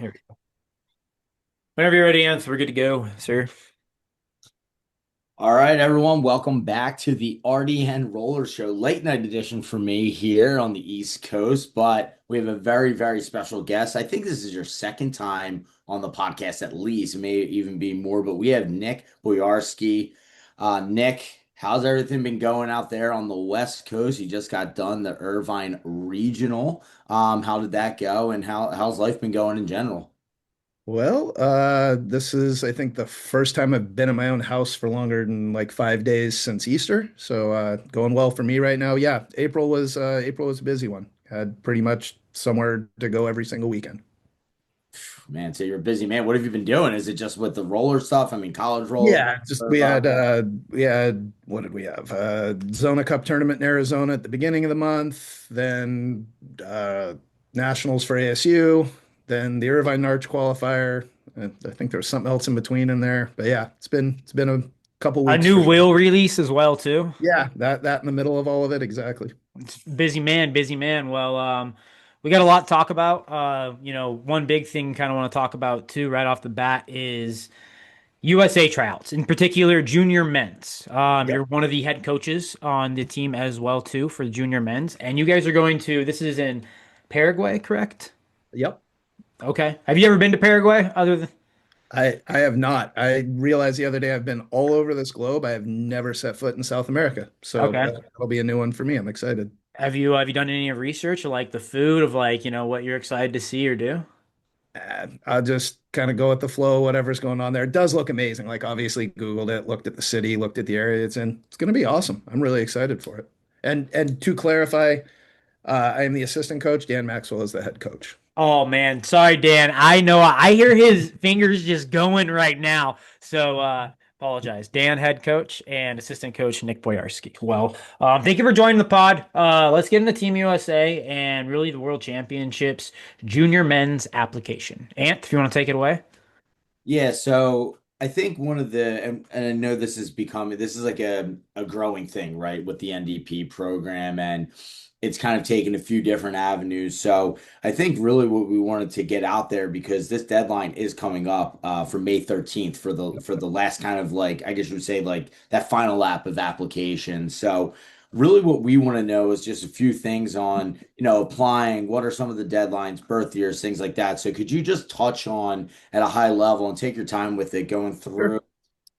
Here we go. Whenever you're ready, Anth, we're good to go, sir. All right, everyone, welcome back to the RDN Roller Show, late night edition for me here on the East Coast. But we have a very, very special guest. I think this is your second time on the podcast, at least. It may even be more, but we have Nick Boyarsky. Nick, how's everything been going out there on the West Coast? You just got done the Irvine Regional. How did that go, and how's life been going in general? This is, I think, the first time I've been in my own house for longer than like 5 days since Easter. Going well for me right now. Yeah, April was a busy one. Had pretty much somewhere to go every single weekend. Man, so you're a busy man. What have you been doing? Is it just with the roller stuff? I mean, college roller, Yeah, just Irvine. we had what did we have? Zona Cup tournament in Arizona at the beginning of the month, then nationals for ASU, then the Irvine Arch qualifier. And I think there was something else in between in there. But yeah, it's been a couple A weeks new for sure. will release as well too. Yeah, that in the middle of all of it, exactly. It's busy man, busy man. We got a lot to talk about. One big thing kind of want to talk about too right off the bat is USA tryouts, in particular junior men's. Yep. You're one of the head coaches on the team as well too for the junior men's, and you guys are going to. This is in Paraguay, correct? Yep. Okay. Have you ever been to Paraguay? Other than I have not. I realized the other day I've been all over this globe. I have never set foot in South America. So okay. that'll be a new one for me. I'm excited. Have you done any research or like the food of like what you're excited to see or do? I'll just kind of go with the flow, whatever's going on there. It does look amazing. Like obviously Googled it, looked at the city, looked at the area it's in. It's going to be awesome. I'm really excited for it. And to clarify, I am the assistant coach. Dan Maxwell is the head coach. Oh man, sorry Dan. I know I hear his fingers just going right now. Apologize. Dan, head coach, and assistant coach Nick Boyarsky. Thank you for joining the pod. Let's get into Team USA and really the World Championships junior men's application. Ant, if you want to take it away. Yeah, so I think one of the and I know this is becoming this is like a growing thing, right, with the NDP program, and it's kind of taken a few different avenues. So I think really what we wanted to get out there, because this deadline is coming up for May 13th for the last kind of, like, I guess you would say, like that final lap of applications. So really what we want to know is just a few things on, applying, what are some of the deadlines, birth years, things like that. So could you just touch on at a high level and take your time with it, going through Sure.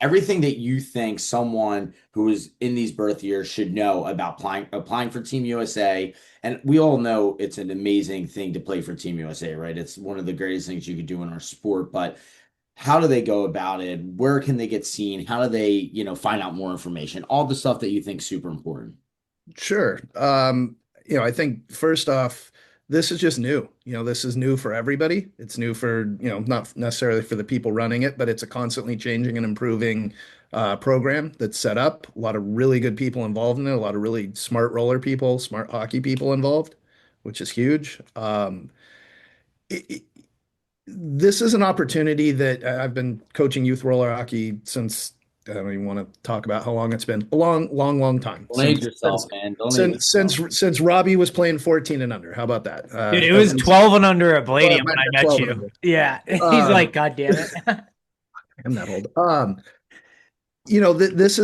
everything that you think someone who is in these birth years should know about applying for Team USA? And we all know it's an amazing thing to play for Team USA, right? It's one of the greatest things you could do in our sport, but how do they go about it? Where can they get seen? How do they, find out more information? All the stuff that you think is super important. Sure. I think first off, this is just new. This is new for everybody. It's new for, not necessarily for the people running it, but it's a constantly changing and improving program that's set up. A lot of really good people involved in it, a lot of really smart roller people, smart hockey people involved, which is huge. It, it- this is an opportunity that I've been coaching youth roller hockey since I don't even want to talk about how long it's been. A long, long, long time Don't age since yourself, man. Don't age since yourself. since since Robbie was playing 14 and under. How about that? Dude, it At was least 12 and under at well, Palladium it might when have I been met 12 and you. under. Yeah. He's Um, like, God damn it. I'm that old. This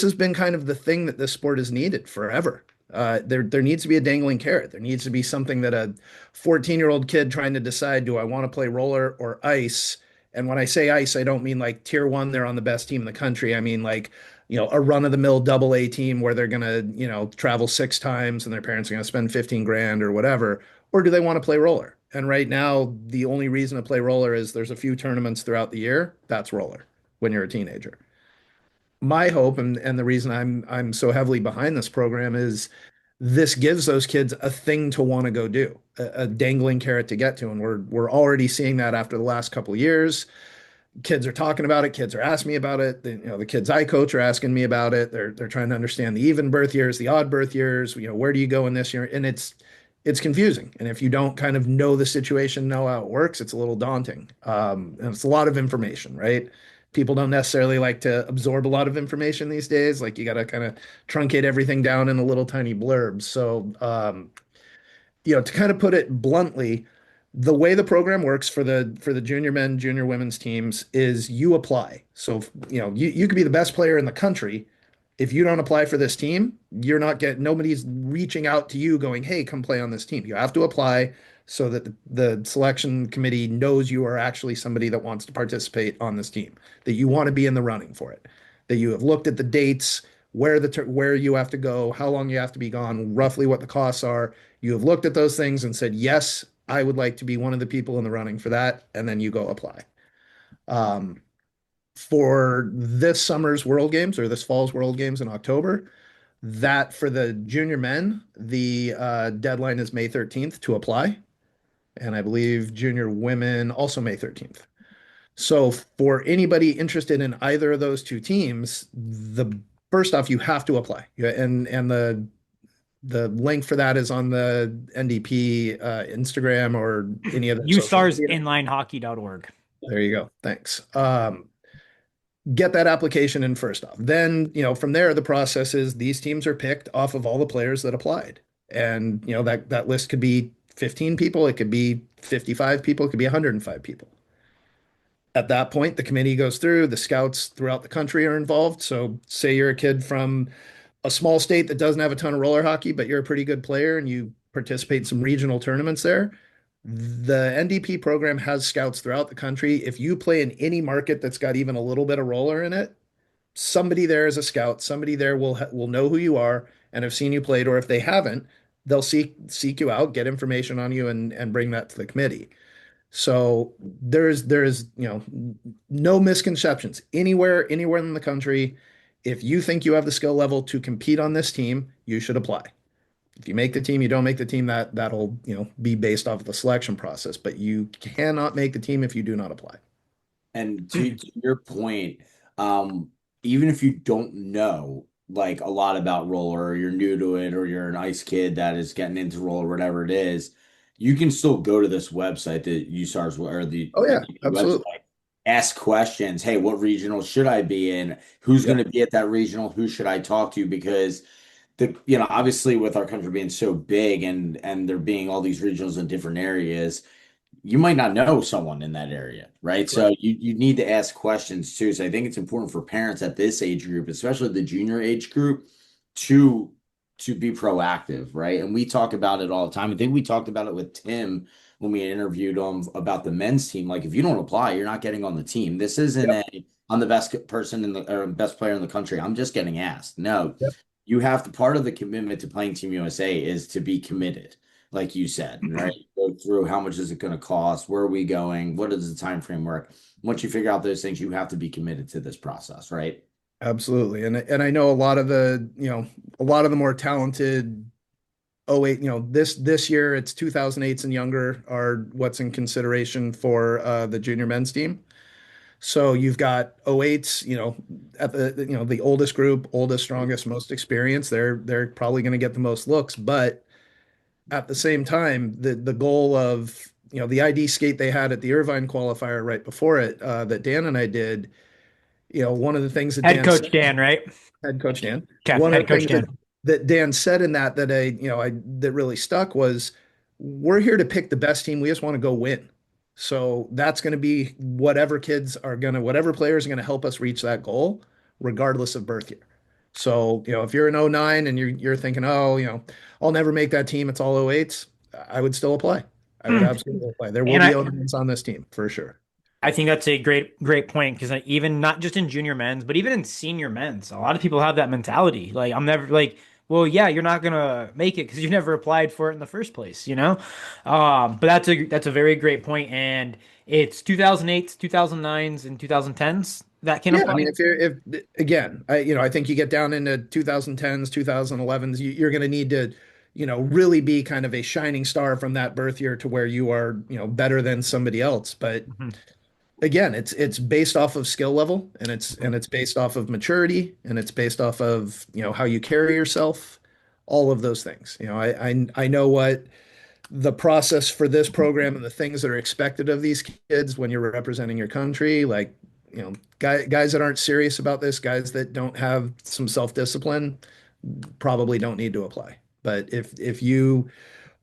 has been kind of the thing that this sport has needed forever. There needs to be a dangling carrot. There needs to be something that a 14-year-old kid trying to decide, do I want to play roller or ice? And when I say ice, I don't mean like tier one, they're on the best team in the country. I mean like, a run-of-the-mill double A team where they're gonna, travel 6 times and their parents are gonna spend 15 grand or whatever. Or do they want to play roller? And right now, the only reason to play roller is there's a few tournaments throughout the year. That's roller when you're a teenager. My hope and the reason I'm so heavily behind this program is this gives those kids a thing to want to go do, a dangling carrot to get to. And we're already seeing that after the last couple of years. Kids are talking about it, kids are asking me about it. The kids I coach are asking me about it. They're trying to understand the even birth years, the odd birth years, where do you go in this year? And it's confusing. And if you don't kind of know the situation, know how it works, it's a little daunting. And it's a lot of information, right? People don't necessarily like to absorb a lot of information these days. Like you got to kind of truncate everything down in a little tiny blurb. So, to kind of put it bluntly, The way the program works for the junior men, junior women's teams is you apply. So, you could be the best player in the country. If you don't apply for this team, you're not getting nobody's reaching out to you going, "Hey, come play on this team." You have to apply so that the selection committee knows you are actually somebody that wants to participate on this team, that you want to be in the running for it, that you have looked at the dates, where you have to go, how long you have to be gone, roughly what the costs are. You have looked at those things and said, "Yes, I would like to be one of the people in the running for that," and then you go apply. Um, for this summer's World Games or this fall's World Games in October, that for the junior men, the deadline is May 13th to apply. And I believe junior women also May 13th. So for anybody interested in either of those two teams, the first off, you have to apply. Yeah, and the link for that is on the NDP Instagram or any other social media. UStarsInlinehockey.org. There you go. Thanks. Get that application in first off. Then, from there, the process is these teams are picked off of all the players that applied. And, that list could be 15 people, it could be 55 people, it could be 105 people. At that point, the committee goes through, the scouts throughout the country are involved. So, say you're a kid from a small state that doesn't have a ton of roller hockey, but you're a pretty good player and you participate in some regional tournaments there. The NDP program has scouts throughout the country. If you play in any market that's got even a little bit of roller in it, somebody there is a scout. Somebody there will know who you are and have seen you played, or if they haven't, they'll seek you out, get information on you, and bring that to the committee. So there's no misconceptions anywhere in the country. If you think you have the skill level to compete on this team, you should apply. If you make the team, you don't make the team, that'll be based off of the selection process. But you cannot make the team if you do not apply. And to your point, even if you don't know like a lot about roller, or you're new to it, or you're an ice kid that is getting into roller, whatever it is, you can still go to this website, the USARS or the Oh yeah, NDP website, absolutely. ask questions. Hey, what regional should I be in? Who's going Yep. to be at that regional? Who should I talk to? Because obviously with our country being so big and there being all these regionals in different areas, you might not know someone in that area, right? Right. So you need to ask questions too. So I think it's important for parents at this age group, especially the junior age group, to to be proactive, right? And we talk about it all the time. I think we talked about it with Tim when we interviewed him about the men's team. Like if you don't apply, you're not getting on the team. This isn't Yep. a I'm the best person in the or best player in the country. I'm just getting asked. No, Yep. you have to part of the commitment to playing Team USA is to be committed, like you said, right? Go through how much is it going to cost? Where are we going? What is the time frame work? Once you figure out those things, you have to be committed to this process, right? Absolutely. And I know a lot of the more talented oh 08, this year it's 2008s and younger are what's in consideration for the junior men's team. So you've got 08s, at the oldest group, oldest, strongest, most experienced. They're probably going to get the most looks, but at the same time, the goal of the ID skate they had at the Irvine qualifier right before it, that Dan and I did, one of the things that Head Dan said, coach Dan, right? head coach Dan, Okay, one of head the coach things Dan. that Dan said in that I that really stuck was, we're here to pick the best team. We just want to go win. So that's going to be whatever players are going to help us reach that goal, regardless of birth year. So, if you're an '09 and you're thinking, oh, I'll never make that team, it's all '08s, I would still apply. I would absolutely apply. There will And be I, '09s on this team for sure. I think that's a great point because even not just in junior men's, but even in senior men's, a lot of people have that mentality. Like I'm never like, well, yeah, you're not gonna make it because you never applied for it in the first place, you know. But that's a very great point, and it's 2008s, 2009s, and 2010s that can Yeah, I apply. mean, if again, I think you get down into 2010s, 2011s, you're going to need to, really be kind of a shining star from that birth year to where you are, better than somebody else. But Mhm. again, it's based off of skill level, and it's based off of maturity, and it's based off of, how you carry yourself, all of those things. I know what the process for this program and the things that are expected of these kids when you're representing your country, like, guys that aren't serious about this, guys that don't have some self-discipline, probably don't need to apply. But if you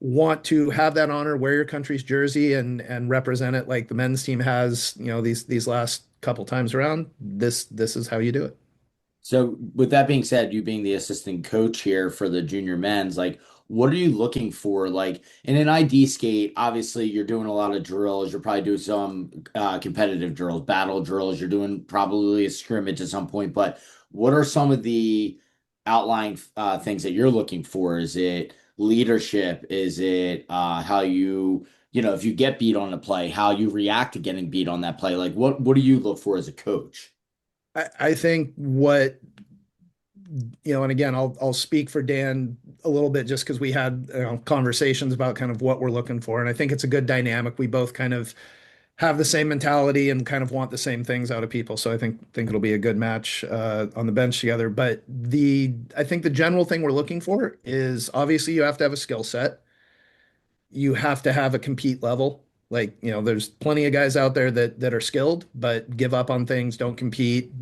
want to have that honor, wear your country's jersey and represent it like the men's team has, these last couple times around, this is how you do it. So with that being said, you being the assistant coach here for the junior men's, like what are you looking for? Like in an ID skate, obviously you're doing a lot of drills. You're probably doing some competitive drills, battle drills. You're doing probably a scrimmage at some point. But what are some of the outlying things that you're looking for? Is it leadership? Is it how if you get beat on a play, how you react to getting beat on that play? Like what do you look for as a coach? I think what and again, I'll speak for Dan a little bit just because we had conversations about kind of what we're looking for, and I think it's a good dynamic. We both kind of have the same mentality and kind of want the same things out of people, so I think it'll be a good match on the bench together. But I think the general thing we're looking for is obviously you have to have a skill set, you have to have a compete level. Like, there's plenty of guys out there that are skilled, but give up on things, don't compete,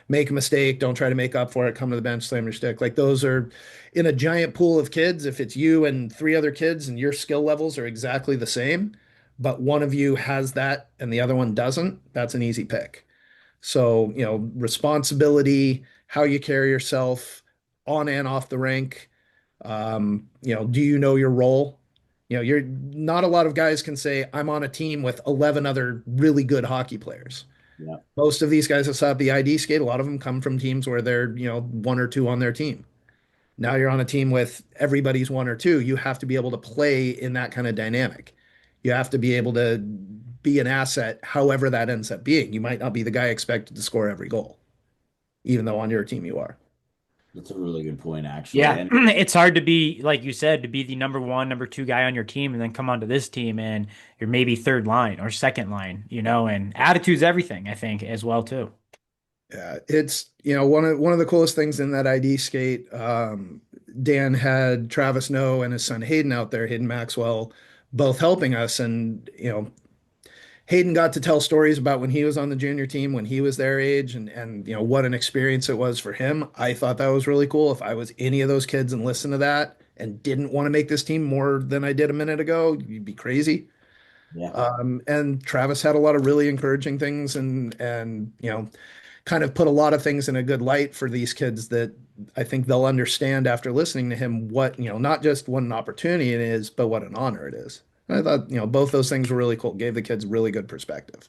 make a mistake, don't try to make up for it, come to the bench, slam your stick. Like those are in a giant pool of kids. If it's you and three other kids and your skill levels are exactly the same, but one of you has that and the other one doesn't, that's an easy pick. So, responsibility, how you carry yourself on and off the rink. Do you know your role? You're not a lot of guys can say, I'm on a team with 11 other really good hockey players. Yeah. Most of these guys that saw the ID skate, a lot of them come from teams where they're, one or two on their team. Now you're on a team with everybody's one or two. You have to be able to play in that kind of dynamic. You have to be able to be an asset, however that ends up being. You might not be the guy expected to score every goal, even though on your team you are. That's a really good point, actually. Yeah, And it's hard to be, like you said, to be the number one, number two guy on your team and then come onto this team and you're maybe third line or second line, and attitude's everything, I think, as well, too. Yeah, it's one of the coolest things in that ID skate. Dan had Travis Noe and his son Hayden out there, Hayden Maxwell, both helping us, and Hayden got to tell stories about when he was on the junior team, when he was their age, and what an experience it was for him. I thought that was really cool. If I was any of those kids and listened to that and didn't want to make this team more than I did a minute ago, you'd be crazy. yeah. And Travis had a lot of really encouraging things and kind of put a lot of things in a good light for these kids that I think they'll understand after listening to him what, not just what an opportunity it is, but what an honor it is. I thought, both those things were really cool. Gave the kids really good perspective.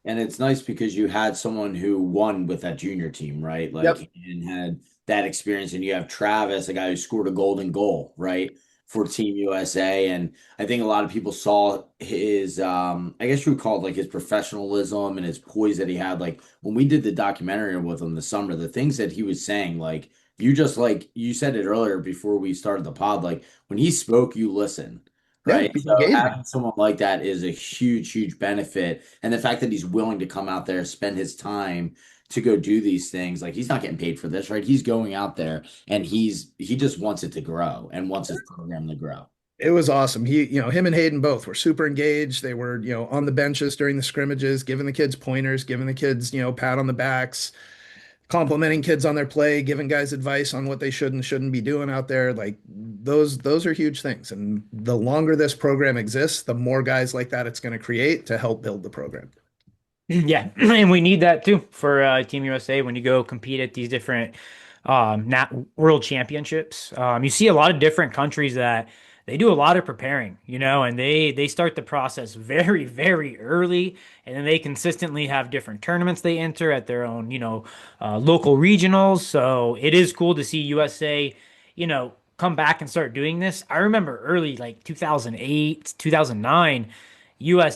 And it's nice because you had someone who won with that junior team, right? Like Yep. and had that experience, and you have Travis, a guy who scored a golden goal, right, for Team USA. And I think a lot of people saw his, I guess you would call it like his professionalism and his poise that he had. Like when we did the documentary with him this summer, the things that he was saying, like you said it earlier before we started the pod, like when he spoke, you listened. Yeah. Right. Be So engaging. having someone like that is a huge, huge benefit. And the fact that he's willing to come out there, spend his time to go do these things, like he's not getting paid for this, right? He's going out there and he just wants it to grow and wants his program to grow. It was awesome. Him and Hayden both were super engaged. They were, on the benches during the scrimmages, giving the kids pointers, giving the kids, pat on the backs, complimenting kids on their play, giving guys advice on what they should and shouldn't be doing out there. Like those are huge things. And the longer this program exists, the more guys like that it's going to create to help build the program. Yeah, and we need that too for Team USA when you go compete at these different nat world championships. You see a lot of different countries that they do a lot of preparing, and they start the process very, very early, and then they consistently have different tournaments they enter at their own, local regionals. So it is cool to see USA, come back and start doing this. I remember early, like 2008, 2009.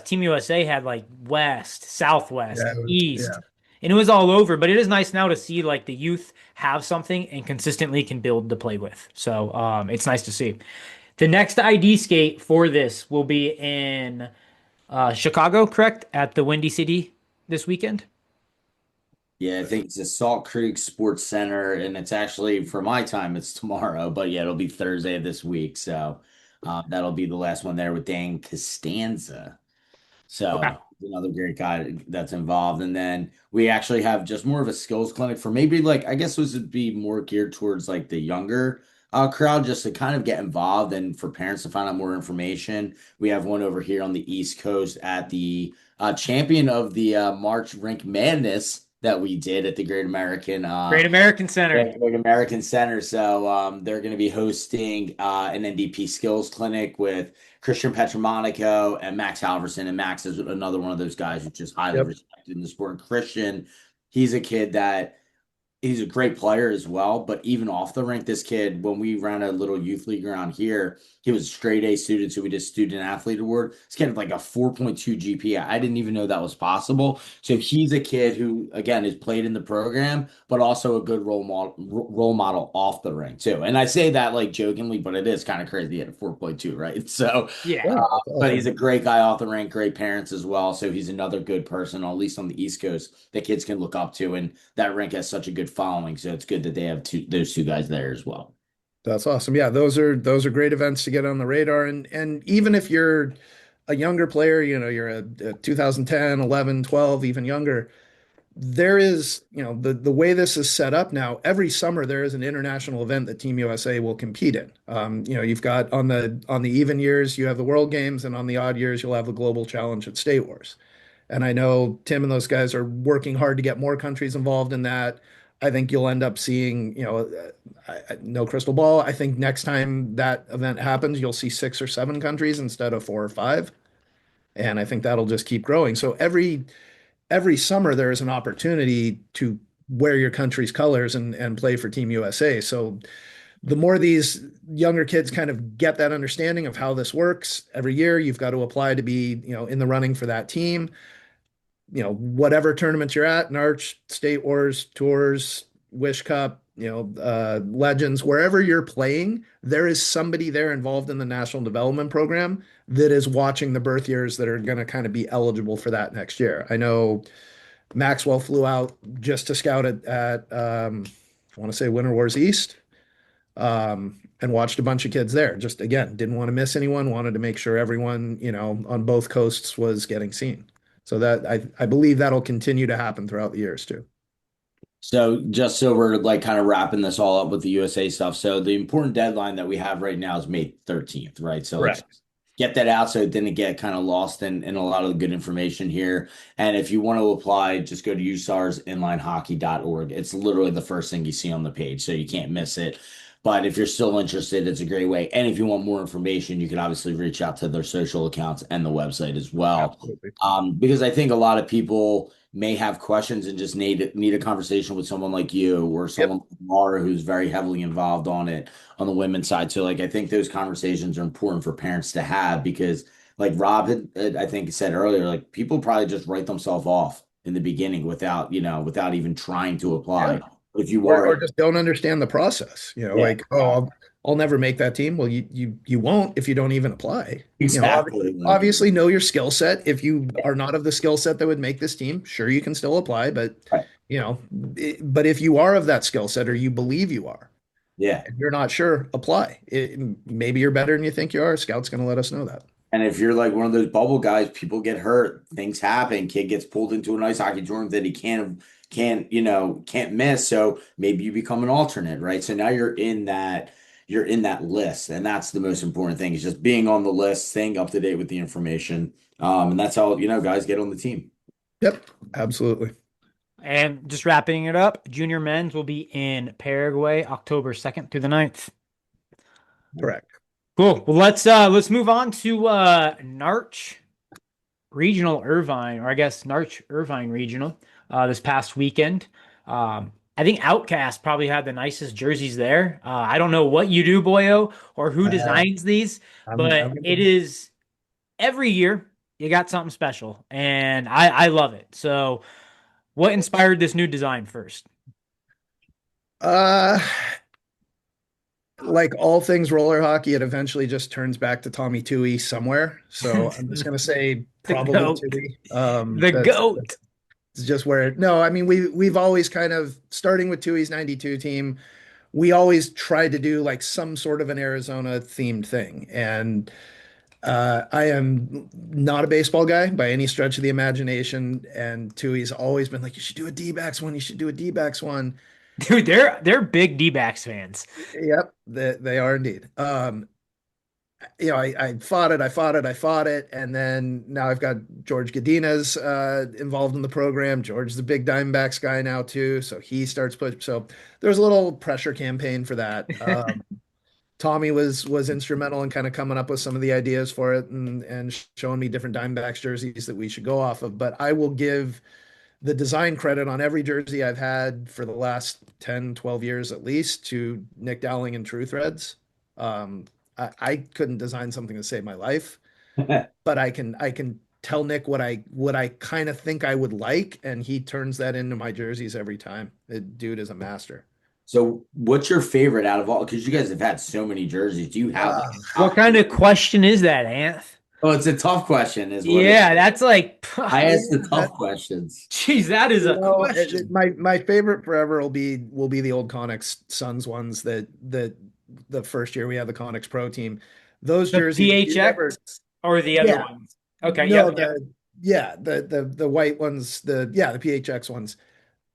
Team USA had like West, Southwest, Yeah, East, yeah. and it was all over. But it is nice now to see like the youth have something and consistently can build to play with. So it's nice to see. The next ID skate for this will be in Chicago, correct? At the Windy City this weekend. Yeah, I think it's the Salt Creek Sports Center, and it's actually for my time, it's tomorrow, but yeah, it'll be Thursday of this week. So that'll be the last one there with Dan Costanza. Okay. So another great guy that's involved. And then we actually have just more of a skills clinic for maybe like I guess this would be more geared towards like the younger crowd just to kind of get involved and for parents to find out more information. We have one over here on the East Coast at the champion of the March Rink Madness that we did at the Great American Center. Great American Center. So they're going to be hosting an NDP skills clinic with Christian Petramonico and Max Halverson. And Max is another one of those guys who's just highly Yep. respected in the sport. And Christian, he's a kid that he's a great player as well, but even off the rink, this kid, when we ran a little youth league around here, he was a straight A student, so we did student athlete award. This kid had like a 4.2 GPA. I didn't even know that was possible. So he's a kid who, again, has played in the program, but also a good role model off the rink too. And I say that like jokingly, but it is kind of crazy at a 4.2, right? So Yeah. Yeah, that's but he's awesome. a great guy off the rink, great parents as well. So he's another good person, at least on the East Coast, that kids can look up to. And that rink has such a good following. So it's good that they have those two guys there as well. That's awesome. Yeah, those are great events to get on the radar. And even if you're a younger player, you're a 2010, 11, 12, even younger, there is, the way this is set up now, every summer there is an international event that Team USA will compete in. You've got on the even years, you have the World Games, and on the odd years, you'll have the Global Challenge at State Wars. And I know Tim and those guys are working hard to get more countries involved in that. I think you'll end up seeing, no crystal ball. I think next time that event happens, you'll see 6 or 7 countries instead of 4 or 5. And I think that'll just keep growing. So every summer there is an opportunity to wear your country's colors and play for Team USA. So the more these younger kids kind of get that understanding of how this works, every year you've got to apply to be, in the running for that team. Whatever tournaments you're at, Narch, State Wars, Tours, Wish Cup, Legends, wherever you're playing, there is somebody there involved in the national development program that is watching the birth years that are going to kind of be eligible for that next year. I know Maxwell flew out just to scout at I want to say Winter Wars East, and watched a bunch of kids there. Just again, didn't want to miss anyone, wanted to make sure everyone, on both coasts was getting seen. So that I believe that'll continue to happen throughout the years too. So just so we're like kind of wrapping this all up with the USA stuff. So the important deadline that we have right now is May 13th, right? So let's Correct. get that out so it didn't get kind of lost in a lot of the good information here. And if you want to apply, just go to usarsinlinehockey.org. It's literally the first thing you see on the page, so you can't miss it. But if you're still interested, it's a great way. And if you want more information, you can obviously reach out to their social accounts and the website as well. Absolutely. Because I think a lot of people may have questions and just need a conversation with someone like you or Yep. someone like Laura who's very heavily involved on it on the women's side. So like I think those conversations are important for parents to have because like Rob had I think said earlier, like people probably just write themselves off in the beginning without even trying to Yeah. apply. If you Or are just don't understand the process. yeah, Like, oh, I'll never make that team. Well, you won't if you don't even apply. exactly. Like, Obviously know your skill set. If you are not of the skill set that would make this team, sure you can still apply, but right. but if you are of that skill set or you believe you are, Yeah. and you're not sure, apply. Maybe you're better than you think you are. Scout's going to let us know that. And if you're like one of those bubble guys, people get hurt, things happen, kid gets pulled into an ice hockey tournament that he can't miss. So maybe you become an alternate, right? So now you're in that list. And that's the most important thing is just being on the list, staying up to date with the information. And that's how, guys get on the team. Yep, absolutely. And just wrapping it up, junior men's will be in Paraguay October 2nd through the 9th. Correct. Cool. Well, let's move on to Narch Regional Irvine, or I guess Narch Irvine Regional, this past weekend. I think Outcast probably had the nicest jerseys there. I don't know what you do, Boyo, or who Uh, designs these, I'm but it is every year you got something special, and I love it. So, what inspired this new design first? uh like all things roller hockey, it eventually just turns back to Tommy Toohey somewhere. So I'm just gonna say The probably goat, Toohey. the goat. That's just where no, I mean we've always kind of starting with Toohey's 92 team, we always tried to do like some sort of an Arizona themed thing. And I am not a baseball guy by any stretch of the imagination. And Toohey's always been like, you should do a D-backs one, you should do a D-backs one. Dude, they're big D-backs fans. Yep, they are indeed. I fought it, I fought it, I fought it, and then now I've got George Godinez involved in the program. George's the big Diamondbacks guy now too, so he starts push. So there's a little pressure campaign for that. Tommy was instrumental in kind of coming up with some of the ideas for it and showing me different Diamondbacks jerseys that we should go off of. But I will give the design credit on every jersey I've had for the last 10, 12 years at least to Nick Dowling and True Threads. I couldn't design something to save my life, but I can tell Nick what I kind of think I would like, and he turns that into my jerseys every time. The dude is a master. So, what's your favorite out of all? Because you guys have had so many jerseys. Do you have like Uh, a What top kind of jersey? question is that, Anth? Oh, it's a tough question, is what it. Yeah, that's like, I yeah, ask the that, tough questions. geez, that is a question. my favorite forever will be the old Konixx Suns ones that the first year we had the Konixx Pro team. Those The jerseys, if you ever, PHX or the other yeah, ones? Okay, no, yep, yep. the yeah, the white ones, the PHX ones.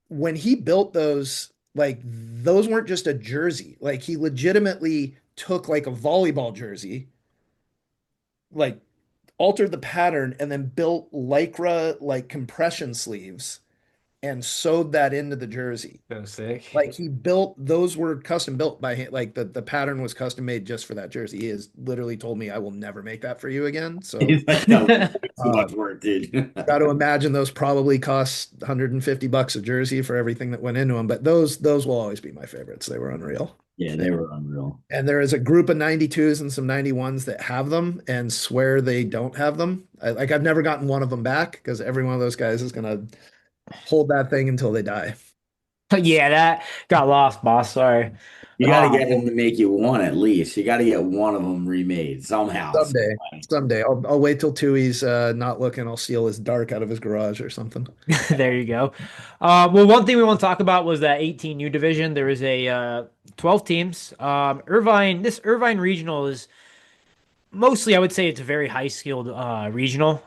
When he built those, like those weren't just a jersey. Like he legitimately took like a volleyball jersey, like altered the pattern, and then built lycra like compression sleeves and sewed that into the jersey. So sick. Like he built those were custom built by hand. Like the pattern was custom made just for that jersey. He has literally told me I will never make that for you again. So He's like, that was way too uh, much work, dude. got to imagine those probably cost $150 a jersey for everything that went into them. But those will always be my favorites. They were unreal. Yeah, they were unreal. And there is a group of 92s and some 91s that have them and swear they don't have them. Like I've never gotten one of them back because every one of those guys is gonna hold that thing until they die. Yeah, that got lost, boss. Sorry. You got to Um, get him to make you one at least. You got to get one of them remade somehow, some Someday, way. someday. I'll wait till Tui's not looking. I'll steal his dark out of his garage or something. there you go. Well, one thing we want to talk about was that 18U division. There is a 12 teams. This Irvine regional is mostly, I would say, it's a very high skilled regional.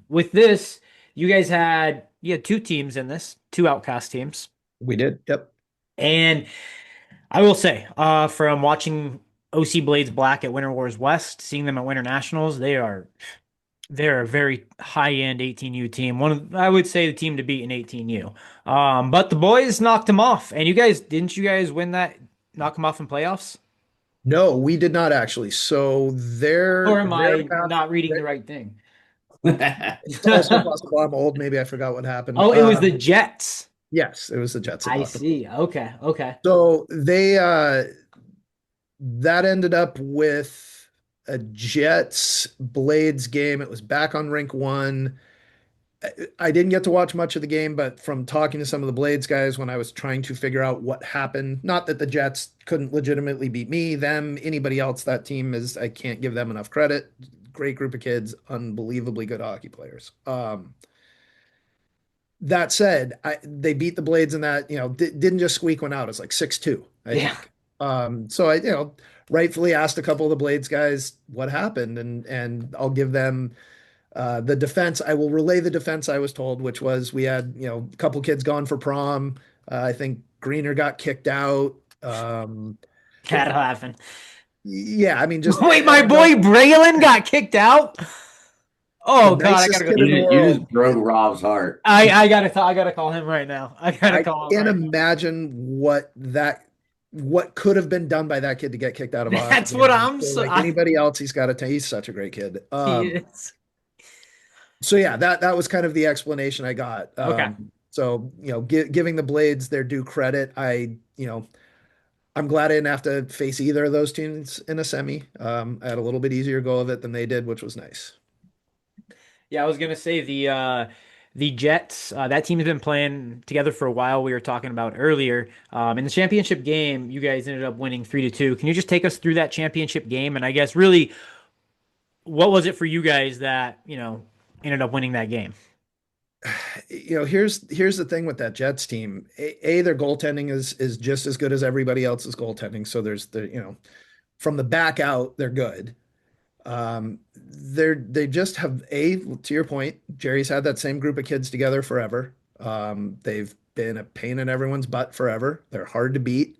With this, you had two teams in this, two outcast teams, We did. Yep. and I will say, from watching OC Blades Black at Winter Wars West, seeing them at Winter Nationals, they're a very high end 18U team. I would say the team to beat in 18U. But the boys knocked them off, and didn't you guys win that? Knock them off in playoffs? No, we did not actually. So Or their am their I path. not reading the right thing? It's also possible I'm old. Maybe I forgot what happened. Oh, it was the Jets. Yes, it was the Jets that I knocked them. see. Okay, okay. So they that ended up with a Jets Blades game. It was back on rink one. I didn't get to watch much of the game, but from talking to some of the Blades guys when I was trying to figure out what happened, not that the Jets couldn't legitimately beat me, them, anybody else, that team is, I can't give them enough credit. Great group of kids, unbelievably good hockey players. That said, they beat the Blades in that, didn't just squeak one out. It's like 6-2, I Yeah. think. So I rightfully asked a couple of the Blades guys what happened, and I'll give them the defense. I will relay the defense I was told, which was we had, a couple kids gone for prom. I think Greener got kicked out. That'll happen. Yeah, I mean, just Wait, my boy Braylon got kicked out? the Oh God, I gotta nicest go. kid in the You just world. broke Rob's heart. I gotta call him right now. I gotta I call him can't right now. imagine what could have been done by that kid to get kicked out of a hockey That's what game. I'm So so like anybody else, he's such a great kid. he is. So yeah, that was kind of the explanation I got. Okay. So giving the Blades their due credit, I'm glad I didn't have to face either of those teams in a semi. I had a little bit easier go of it than they did, which was nice. Yeah, I was gonna say the Jets, that team's been playing together for a while. We were talking about earlier. In the championship game, you guys ended up winning 3-2. Can you just take us through that championship game? And I guess really what was it for you guys that, ended up winning that game? Here's the thing with that Jets team. Their goaltending is just as good as everybody else's goaltending. So from the back out, they're good. They just have to your point, Jerry's had that same group of kids together forever. They've been a pain in everyone's butt forever. They're hard to beat.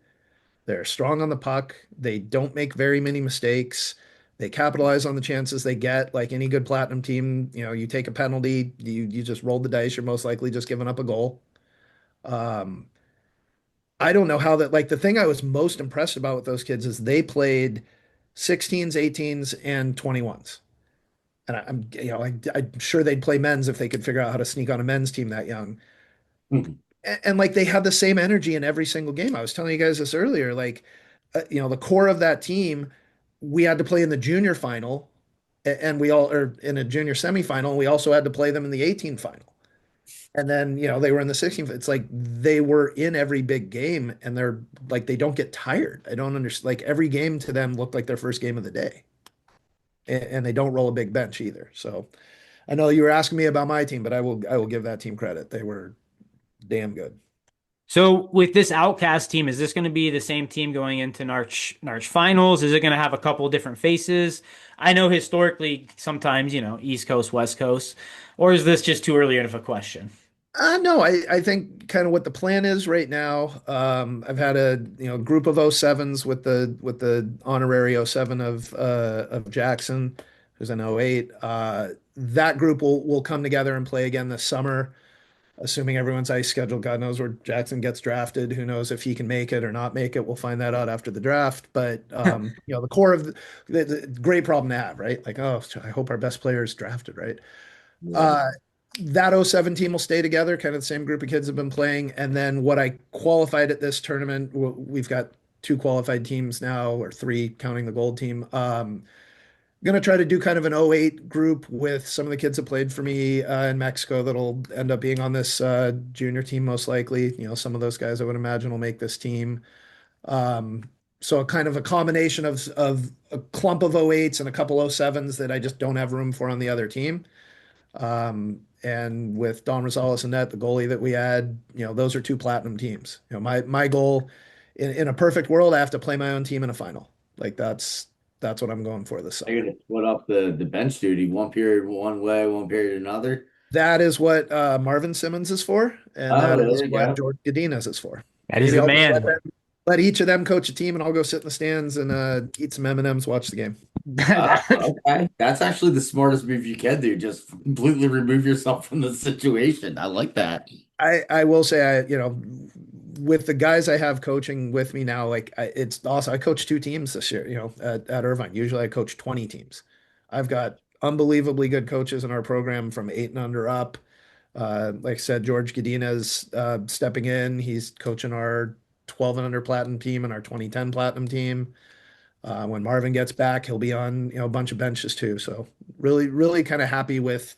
They're strong on the puck. They don't make very many mistakes. They capitalize on the chances they get. Like any good platinum team, you take a penalty, you just roll the dice. You're most likely just giving up a goal. Um, I don't know how that. Like the thing I was most impressed about with those kids is they played 16s, 18s, and 21s. And I'm sure they'd play men's if they could figure out how to sneak on a men's team that young. Mhm. And like they had the same energy in every single game. I was telling you guys this earlier. Like, the core of that team, we had to play in the junior final, and we all are in a junior semifinal. And we also had to play them in the 18 final. And then, they were in the 16. It's like they were in every big game, and they're like they don't get tired. I don't understand. Like every game to them looked like their first game of the day, and they don't roll a big bench either. So I know you were asking me about my team, but I will give that team credit. They were damn good. So with this Outcast team, is this going to be the same team going into Narch finals? Is it going to have a couple different faces? I know historically sometimes, East Coast, West Coast, or is this just too early of a question? No, I think kind of what the plan is right now. I've had a group of 07s with the honorary 07 of Jackson, who's an 08. That group will come together and play again this summer, assuming everyone's ice schedule. God knows where Jackson gets drafted. Who knows if he can make it or not make it? We'll find that out after the draft. But the core of the great problem to have, right? Like, oh, I hope our best player is drafted, right? Yeah. Uh, that 07 team will stay together, kind of the same group of kids have been playing. And then what I qualified at this tournament, we've got two qualified teams now, or three, counting the gold team. Going to try to do kind of an 08 group with some of the kids that played for me in Mexico that'll end up being on this junior team most likely. Some of those guys I would imagine will make this team. Um, so kind of a combination of a clump of 08s and a couple 07s that I just don't have room for on the other team. And with Don Rosales and net, the goalie that we had, those are two platinum teams. My goal in a perfect world, I have to play my own team in a final. Like that's what I'm going for this They're summer. gonna split up the bench duty, one period one way, one period another. That is what Marvin Simmons is for, and Oh, that there is you what go. George Godinez is for. That is Maybe the I'll just man. let each of them coach a team, and I'll go sit in the stands and eat some M&Ms, watch the game. Okay. That's actually the smartest move you can do. Just completely remove yourself from the situation. I like that. I will say with the guys I have coaching with me now, like it's awesome. I coached two teams this year, at Irvine. Usually I coach 20 teams. I've got unbelievably good coaches in our program from 8 and under up. Like I said, George Godinez stepping in. He's coaching our 12 and under platinum team and our 2010 platinum team. When Marvin gets back, he'll be on, a bunch of benches too. So really, really kind of happy with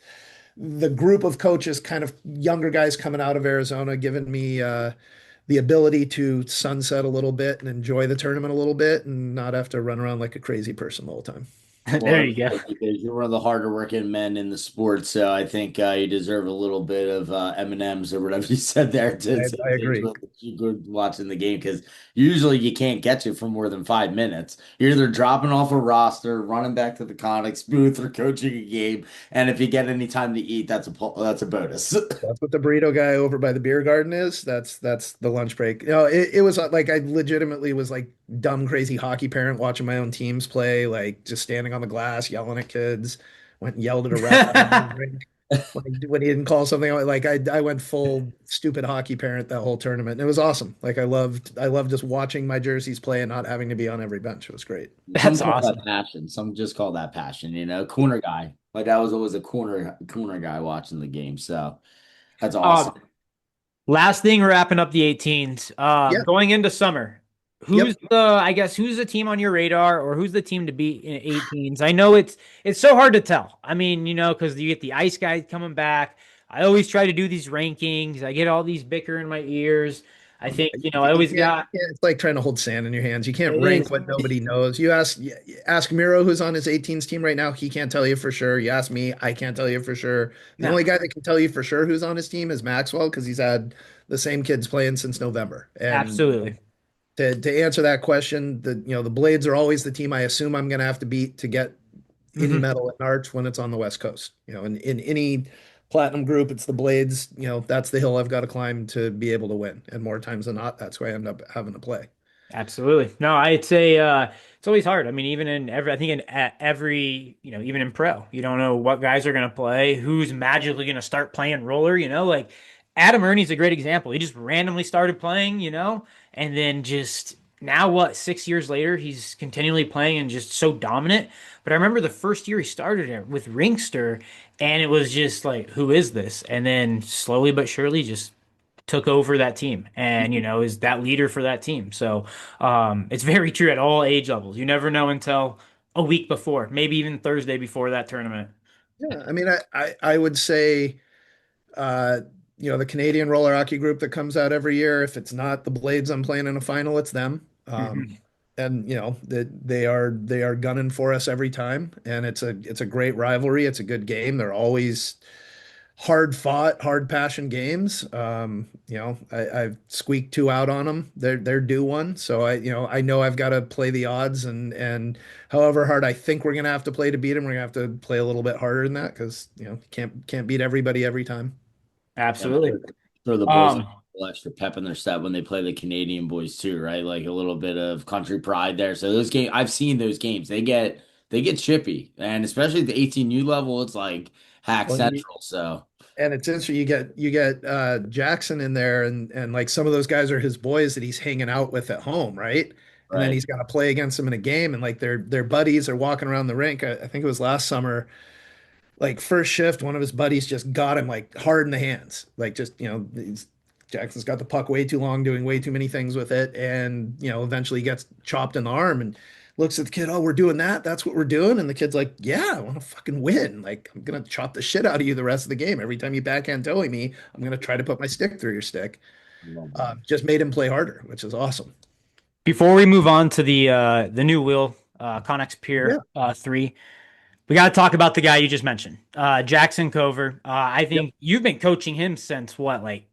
the group of coaches, kind of younger guys coming out of Arizona, giving me the ability to sunset a little bit and enjoy the tournament a little bit and not have to run around like a crazy person the whole time. There Well, you go. because you're one of the harder working men in the sport, so I think you deserve a little bit of M&Ms or whatever you said there I to agree. enjoy you good watching the game because usually you can't get you for more than 5 minutes. You're either dropping off a roster, running back to the Konixx booth, or coaching a game. And if you get any time to eat, that's a bonus. That's what the burrito guy over by the beer garden is. That's the lunch break. It was like I legitimately was like dumb, crazy hockey parent watching my own teams play, like just standing on the glass, yelling at kids. Went and yelled at a ref out of the drink when he didn't call something. Like I went full stupid hockey parent that whole tournament. And it was awesome. Like I loved just watching my jerseys play and not having to be on every bench. It was great. Some That's call that awesome. passion. Some just call that passion, corner guy. My dad was always a corner guy watching the game. So that's awesome. Um, Last thing, wrapping up the 18s. Yeah. Going into summer, Yep. who's the team on your radar, or who's the team to beat in 18s? I know it's so hard to tell. I mean, because you get the ice guys coming back. I always try to do these rankings. I get all these bicker in my ears. I think, I You always can't, got it's like trying to hold sand in your hands. You can't it rank is. what nobody knows. You ask Miro who's on his 18s team right now, he can't tell you for sure. You ask me, I can't tell you for sure. The No, only guy that can tell you for sure who's on his team is Maxwell because he's had the same kids playing since November. And absolutely. to answer that question, the Blades are always the team I assume I'm going to have to beat to get any Hmm. medal at Arch when it's on the West Coast. In any platinum group, it's the blades. That's the hill I've got to climb to be able to win. And more times than not, that's where I end up having to play. Absolutely. No, I'd say it's always hard. I mean, even in every, I think in every, even in pro, you don't know what guys are going to play, who's magically going to start playing roller, like Adam Ernie's a great example. He just randomly started playing, and then just now what, 6 years later, he's continually playing and just so dominant. But I remember the first year he started it with Ringster, and it was just like, who is this? And then slowly but surely just took over that team and is that leader for that team. So it's very true at all age levels. You never know until a week before, maybe even Thursday before that tournament. Yeah, I mean, I would say, uh, the Canadian roller hockey group that comes out every year, if it's not the Blades I'm playing in a final, it's them. Mhm. And they are gunning for us every time, and it's a great rivalry. It's a good game. They're always hard fought, hard passion games. I've squeaked two out on them. They're due one, so I know I've got to play the odds, and however hard I think we're gonna have to play to beat them, we're gonna have to play a little bit harder than that because you can't beat everybody every time. I'm Absolutely. sure the boys have Um, a little extra pep in their step when they play the Canadian boys too, right? Like a little bit of country pride there. So those games, I've seen those games. They get chippy, and especially at the 18U level, it's like hack Well, central. So and it's interesting. You get Jackson in there, and like some of those guys are his boys that he's hanging out with at home, right? And then right, he's got to play against them in a game, and like their buddies are walking around the rink. I think it was last summer. Like first shift, one of his buddies just got him like hard in the hands. Like just Jackson's got the puck way too long, doing way too many things with it, and eventually gets chopped in the arm and looks at the kid. Oh, we're doing that. That's what we're doing. And the kid's like, yeah, I want to fucking win. Like I'm gonna chop the shit out of you the rest of the game. Every time you backhand towing me, I'm gonna try to put my stick through your stick. I love that. Just made him play harder, which is awesome. Before we move on to the new wheel, Connex Yeah. Pier 3, we got to talk about the guy you just mentioned, Jackson Cover. I Yep. think you've been coaching him since what, like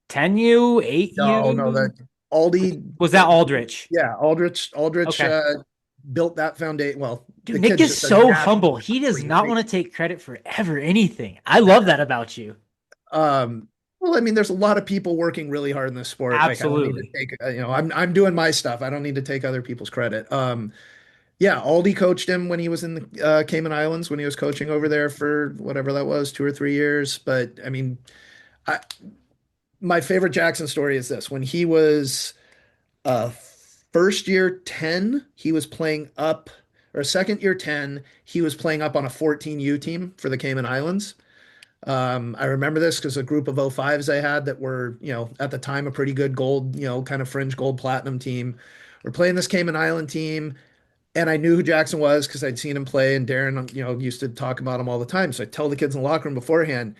10U, No, no, 8U? that Aldi, Was that Aldrich? yeah, Aldrich Okay. built that foundation. Well, Dude, the Nick kid's is just a so natural humble. He does not freak. want to take credit for ever anything. I love that about you. Um, well, I mean, there's a lot of people working really hard in this sport. Like, I don't need to Absolutely. take, I'm doing my stuff. I don't need to take other people's credit. Yeah, Aldi coached him when he was in the Cayman Islands when he was coaching over there for whatever that was, 2 or 3 years. But I mean, I, my favorite Jackson story is this: when he was uh, first year 10, he was playing up, or second year 10, he was playing up on a 14U team for the Cayman Islands. I remember this because a group of 05s I had that were, at the time a pretty good gold, kind of fringe gold platinum team. We're playing this Cayman Island team, and I knew who Jackson was because I'd seen him play, and Darren, used to talk about him all the time. So I tell the kids in the locker room beforehand,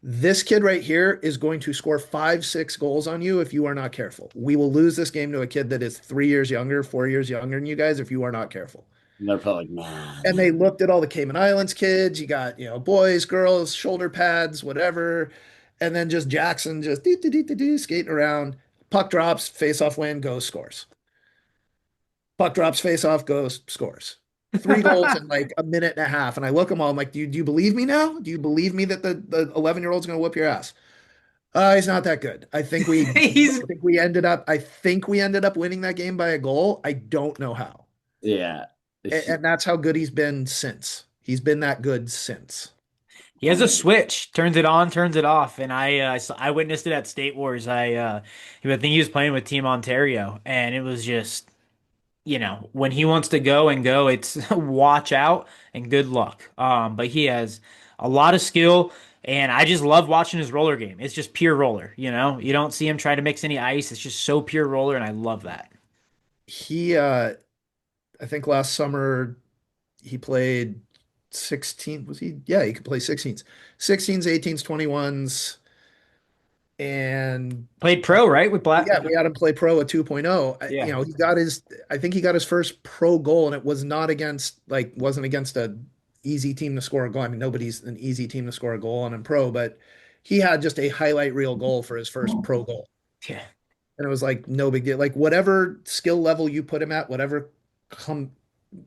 this kid right here is going to score 5, 6 goals on you if you are not careful. We will lose this game to a kid that is 3 years younger, 4 years younger than you guys if you are not careful. And they're probably like, nah, And nah. they looked at all the Cayman Islands kids. You got, boys, girls, shoulder pads, whatever. And then just Jackson just skating around. Puck drops, face off win, goes, scores. Puck drops, face off, goes, scores. 3 goals in like a minute and a half. And I look at them all, I'm like, do you believe me now? Do you believe me that the 11-year-old's going to whoop your ass? He's not that good. He's I think we ended up winning that game by a goal. I don't know how. Yeah. And that's how good he's been since. He's been that good since. he has a switch, turns it on, turns it off, and I witnessed it at State Wars. I think he was playing with Team Ontario, and it was just when he wants to go and go, it's watch out and good luck. But he has a lot of skill, and I just love watching his roller game. It's just pure roller. You don't see him try to mix any ice. It's just so pure roller, and I love that. He I think last summer he played 16. Was he? Yeah, he could play 16s. 16s, 18s, 21s. And Played pro, right? With Black. yeah, we had him play pro at 2.0. Yeah. I think he got his first pro goal, and it was not against, like, wasn't against a easy team to score a goal. I mean, nobody's an easy team to score a goal on in pro, but he had just a highlight reel goal for his first pro goal. Yeah. And it was like no big deal. Like whatever skill level you put him at, whatever com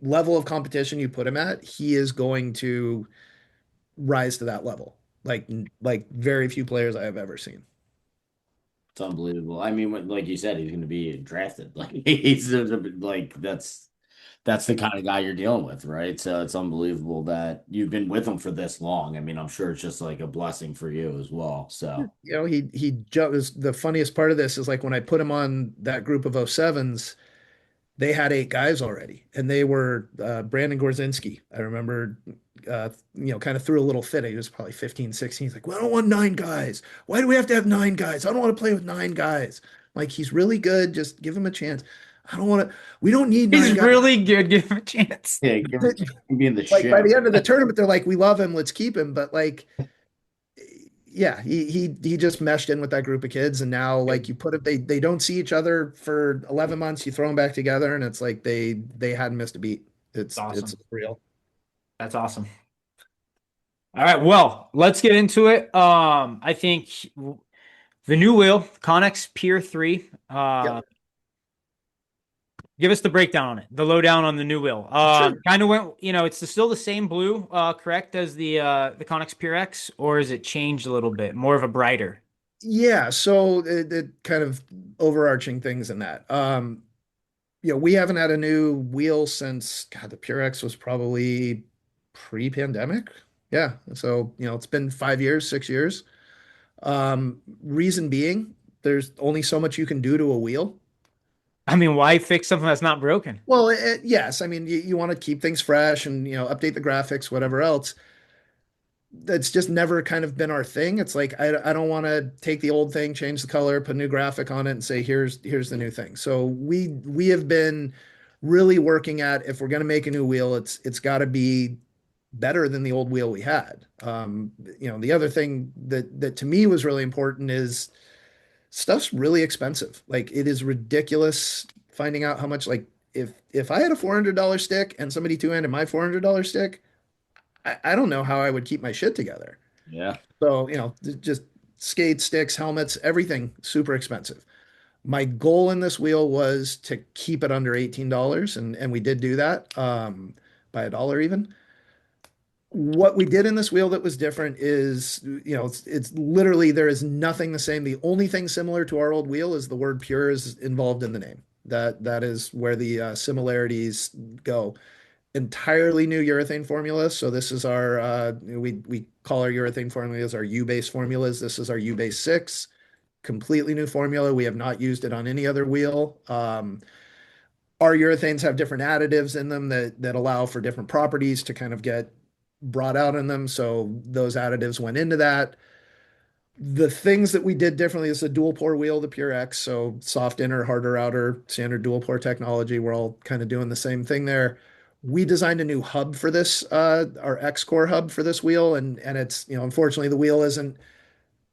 level of competition you put him at, he is going to rise to that level. like very few players I have ever seen. It's unbelievable. I mean, like you said, he's going to be drafted. Like he's like that's the kind of guy you're dealing with, right? So it's unbelievable that you've been with him for this long. I mean, I'm sure it's just like a blessing for you as well. So You know, he just the funniest part of this is like when I put him on that group of '07s, they had 8 guys already, and they were Brandon Gorzinski. I remember, kind of threw a little fit. He was probably 15, 16. He's like, well, I don't want 9 guys. Why do we have to have 9 guys? I don't want to play with 9 guys. Like, he's really good. Just give him a chance. I don't want to, we don't need He's 9 guys. really good. Give him a chance. yeah, give me in the Like, by ship. the end of the tournament, they're like, we love him. Let's keep him. But like, yeah, he just meshed in with that group of kids, and now like you put it, they don't see each other for 11 months. You throw them back together, and it's like they hadn't missed a beat. It's It's awesome. real. That's awesome. All right, well, let's get into it. I think the new wheel, Konixx Pier 3. Yep, Give us the breakdown on it, the lowdown on the new wheel. sure. Kind of went, it's still the same blue, correct, as the Konixx Pier X, or is it changed a little bit, more of a brighter? Yeah, so it kind of overarching things in that. We haven't had a new wheel since God, the Purex was probably pre-pandemic. Yeah, so it's been 5 years, 6 years. Reason being, there's only so much you can do to a wheel. I mean, why fix something that's not broken? Well, yes, I mean you want to keep things fresh and update the graphics, whatever else. That's just never kind of been our thing. It's like I don't want to take the old thing, change the color, put a new graphic on it, and say here's the new thing. So we have been really working at if we're going to make a new wheel, it's got to be better than the old wheel we had. The other thing that to me was really important is stuff's really expensive. Like it is ridiculous finding out how much like if I had a $400 stick and somebody two-handed my $400 stick, I don't know how I would keep my shit together. Yeah. So, just skates, sticks, helmets, everything super expensive. My goal in this wheel was to keep it under $18, and we did do that by a dollar even. What we did in this wheel that was different is, it's literally there is nothing the same. The only thing similar to our old wheel is the word pure is involved in the name. That is where the similarities go. Entirely new urethane formulas. So this is our we call our urethane formulas our U-base formulas. This is our U-base 6, completely new formula. We have not used it on any other wheel. Our urethanes have different additives in them that allow for different properties to kind of get brought out in them. So those additives went into that. The things that we did differently is a dual pore wheel, the Pure X. So soft inner, harder outer, standard dual pore technology. We're all kind of doing the same thing there. We designed a new hub for this, our X core hub for this wheel, and it's unfortunately the wheel isn't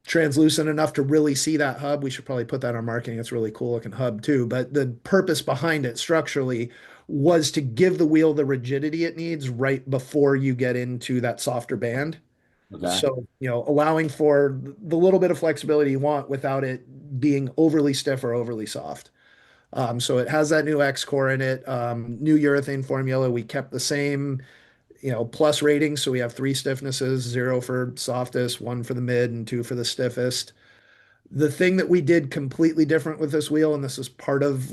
translucent enough to really see that hub. We should probably put that on marketing. It's a really cool looking hub too. But the purpose behind it structurally was to give the wheel the rigidity it needs right before you get into that softer band. Okay. So, allowing for the little bit of flexibility you want without it being overly stiff or overly soft. So it has that new X core in it, new urethane formula. We kept the same, plus rating. So we have 3 stiffnesses, 0 for softest, 1 for the mid, and 2 for the stiffest. The thing that we did completely different with this wheel, and this is part of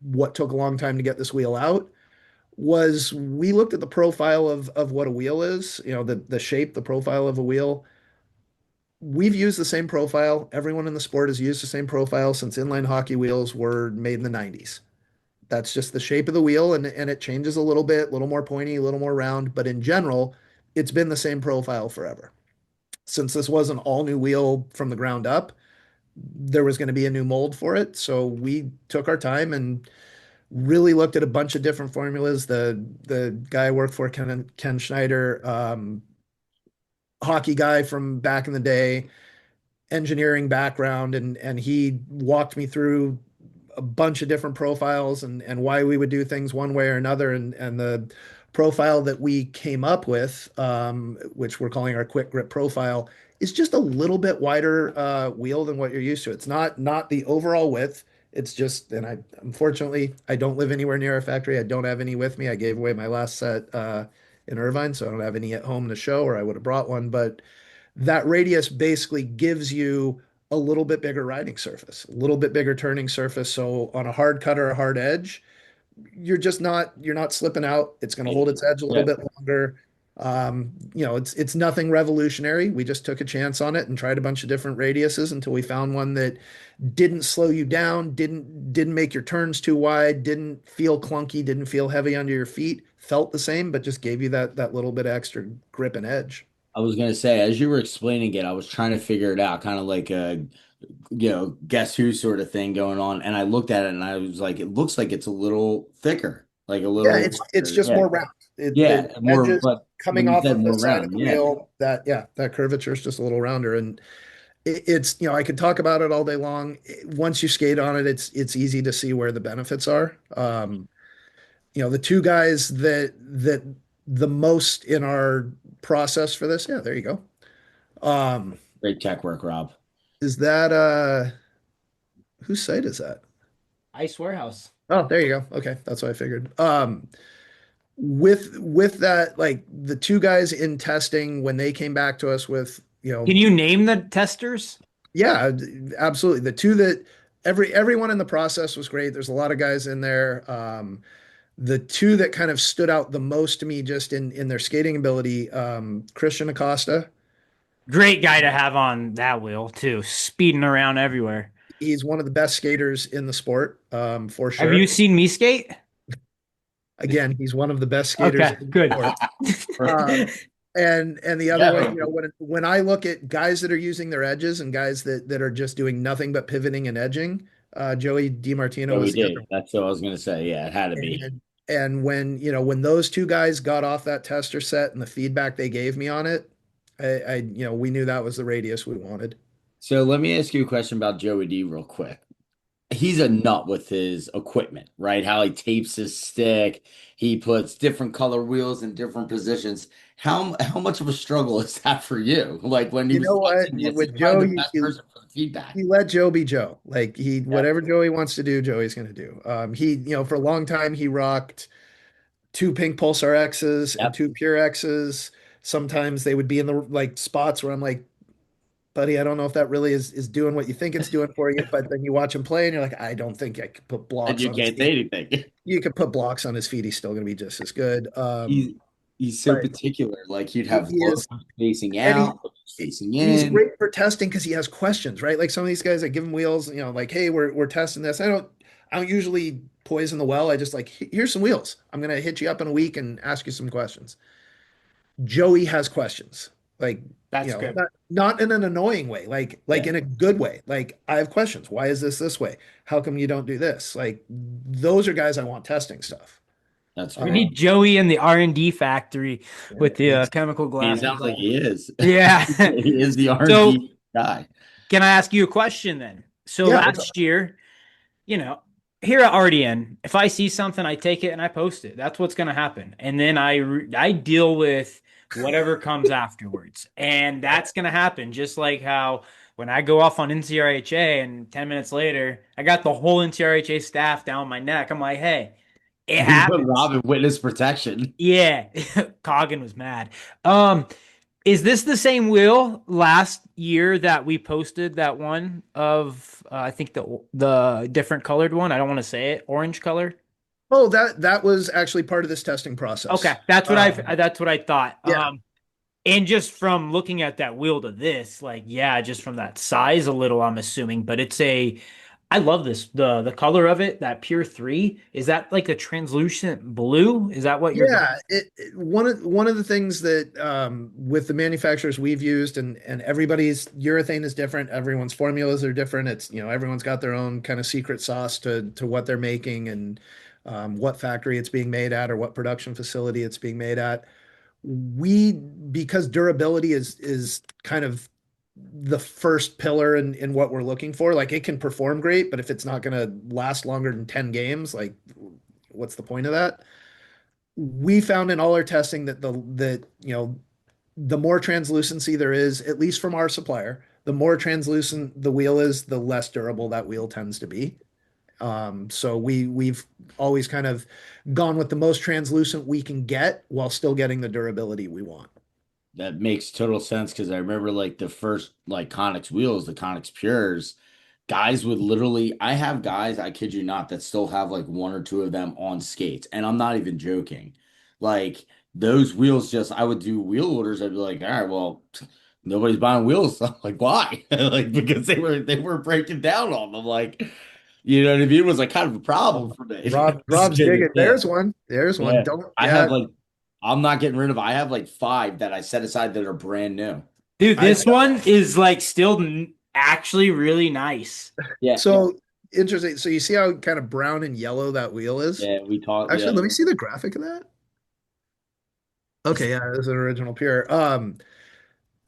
what took a long time to get this wheel out, was we looked at the profile of what a wheel is, the shape, the profile of a wheel. We've used the same profile. Everyone in the sport has used the same profile since inline hockey wheels were made in the 90s. That's just the shape of the wheel, and it changes a little bit, a little more pointy, a little more round, but in general, it's been the same profile forever. Since this was an all new wheel from the ground up, there was going to be a new mold for it. So we took our time and really looked at a bunch of different formulas. The guy I worked for, Ken Schneider, hockey guy from back in the day, engineering background, and he walked me through a bunch of different profiles and why we would do things one way or another. And the profile that we came up with, which we're calling our quick grip profile, is just a little bit wider wheel than what you're used to. It's not the overall width. It's just, and I unfortunately I don't live anywhere near a factory. I don't have any with me. I gave away my last set in Irvine, so I don't have any at home to show, or I would have brought one. But that radius basically gives you a little bit bigger riding surface, a little bit bigger turning surface. So on a hard cut or a hard edge, you're not slipping out. It's going to hold its edge a little Yeah. bit longer. It's nothing revolutionary. We just took a chance on it and tried a bunch of different radiuses until we found one that didn't slow you down, didn't make your turns too wide, didn't feel clunky, didn't feel heavy under your feet, felt the same, but just gave you that little bit of extra grip and edge. I was gonna say, as you were explaining it, I was trying to figure it out, kind of like a, guess who sort of thing going on. And I looked at it and I was like, it looks like it's a little thicker, like a Yeah, little it's wider. just Yeah. more round. The Yeah, more, edges but coming when you off said of the more side of round, the yeah, wheel, that curvature is just a little rounder. And I could talk about it all day long. Once you skate on it, it's easy to see where the benefits are. The two guys that the most in our process for this, yeah, there you go. Um, great tech work, Rob. is that whose site is that? Ice Warehouse. Oh, there you go. Okay, that's what I figured. With that, like the two guys in testing when they came back to us with, Can you name the testers? yeah, absolutely. The two that everyone in the process was great. There's a lot of guys in there. The two that kind of stood out the most to me just in their skating ability, Christian Acosta. Great guy to have on that wheel too, speeding around everywhere. He's one of the best skaters in the sport, for Have sure. you seen me skate? Again, he's one of the best skaters Okay, in the good. sport. Um, and the other Yeah, one, when I look at guys that are using their edges and guys that are just doing nothing but pivoting and edging, Joey DiMartino so we was the did. other That's what I was gonna say. Yeah, it had to one. be. And when those two guys got off that tester set and the feedback they gave me on it, we knew that was the radius we wanted. So let me ask you a question about Joey D real quick. He's a nut with his equipment, right? How he tapes his stick, he puts different color wheels in different positions. How much of a struggle is that for you? Like when he You was know what? testing this, he's With probably Joe, the best person for the feedback. you let Joe be Joe. Like Yeah. whatever Joey wants to do, Joey's going to do. For a long time, he rocked two pink Pulsar X's and Yep. two Pure X's. Sometimes they would be in the like spots where I'm like, buddy, I don't know if that really is doing what you think it's doing for you. But then you watch him play and you're like, I don't think I could put And blocks you on his can't say feet. anything. You could put blocks on his feet. He's still going to be just as good. He's he's so But particular. Like you'd he have is, looks facing and out, looks facing he's in. great for testing because he has questions, right? Like some of these guys, I give them wheels, like, hey, we're testing this. I don't usually poison the well. I just like, here's some wheels. I'm gonna hit you up in a week and ask you some questions. Joey has questions, like, That's good. not in an annoying way, like Yeah, in a good way. Like, I have questions. Why is this way? How come you don't do this? Like, those are guys I want testing stuff. that's We great. need Joey in the R&D factory with the He's chemical He glass sounds like design. he is. Yeah. He is the So R&D guy. can I ask you a question then? So yeah, what's up? last year, you know, here at RDN, if I see something, I take it and I post it. That's what's going to happen. And then I deal with whatever comes afterwards. And that's going to happen just like how when I go off on NCRHA and 10 minutes later, I got the whole NCRHA staff down my neck. I'm like, "Hey, it You put happens." Rob in witness protection. Yeah. Coggin was mad. Um is this the same wheel last year that we posted that one of I think the different colored one? I don't want to say it, orange color. Oh, that was actually part of this testing process. Okay, that's what Um, I thought. yeah, And just from looking at that wheel to this, like yeah, just from that size a little, I'm assuming, but I love this the color of it, that pure three. Is that like a translucent blue? Is that what you're going? yeah. One of the things that with the manufacturers we've used, and everybody's urethane is different. Everyone's formulas are different. It's everyone's got their own kind of secret sauce to what they're making and what factory it's being made at or what production facility it's being made at. We because durability is kind of the first pillar in what we're looking for. Like it can perform great, but if it's not going to last longer than 10 games, like what's the point of that? We found in all our testing that the more translucency there is, at least from our supplier, the more translucent the wheel is, the less durable that wheel tends to be. So we've always kind of gone with the most translucent we can get while still getting the durability we want. That makes total sense because I remember like the first like Konixx wheels, the Konixx Pures, guys would literally, I have guys, I kid you not, that still have like one or two of them on skates. And I'm not even joking. Like those wheels just, I would do wheel orders. I'd be like, all right, well, nobody's buying wheels. I'm like, why? Like because they were breaking down on them. Like, you know what I mean? It was like kind of a problem for me. Rob's digging. Yeah. There's one. There's one. Yeah. Don't, I have yeah. like I'm not getting rid of. I have like five that I set aside that are brand new. Dude, I've this one is like still actually really nice. Yeah, So interesting. So you see how kind of brown and yellow that wheel is? yeah, we talked. Actually, Yeah, let me see the graphic of that. Okay, yeah, this is an original pure.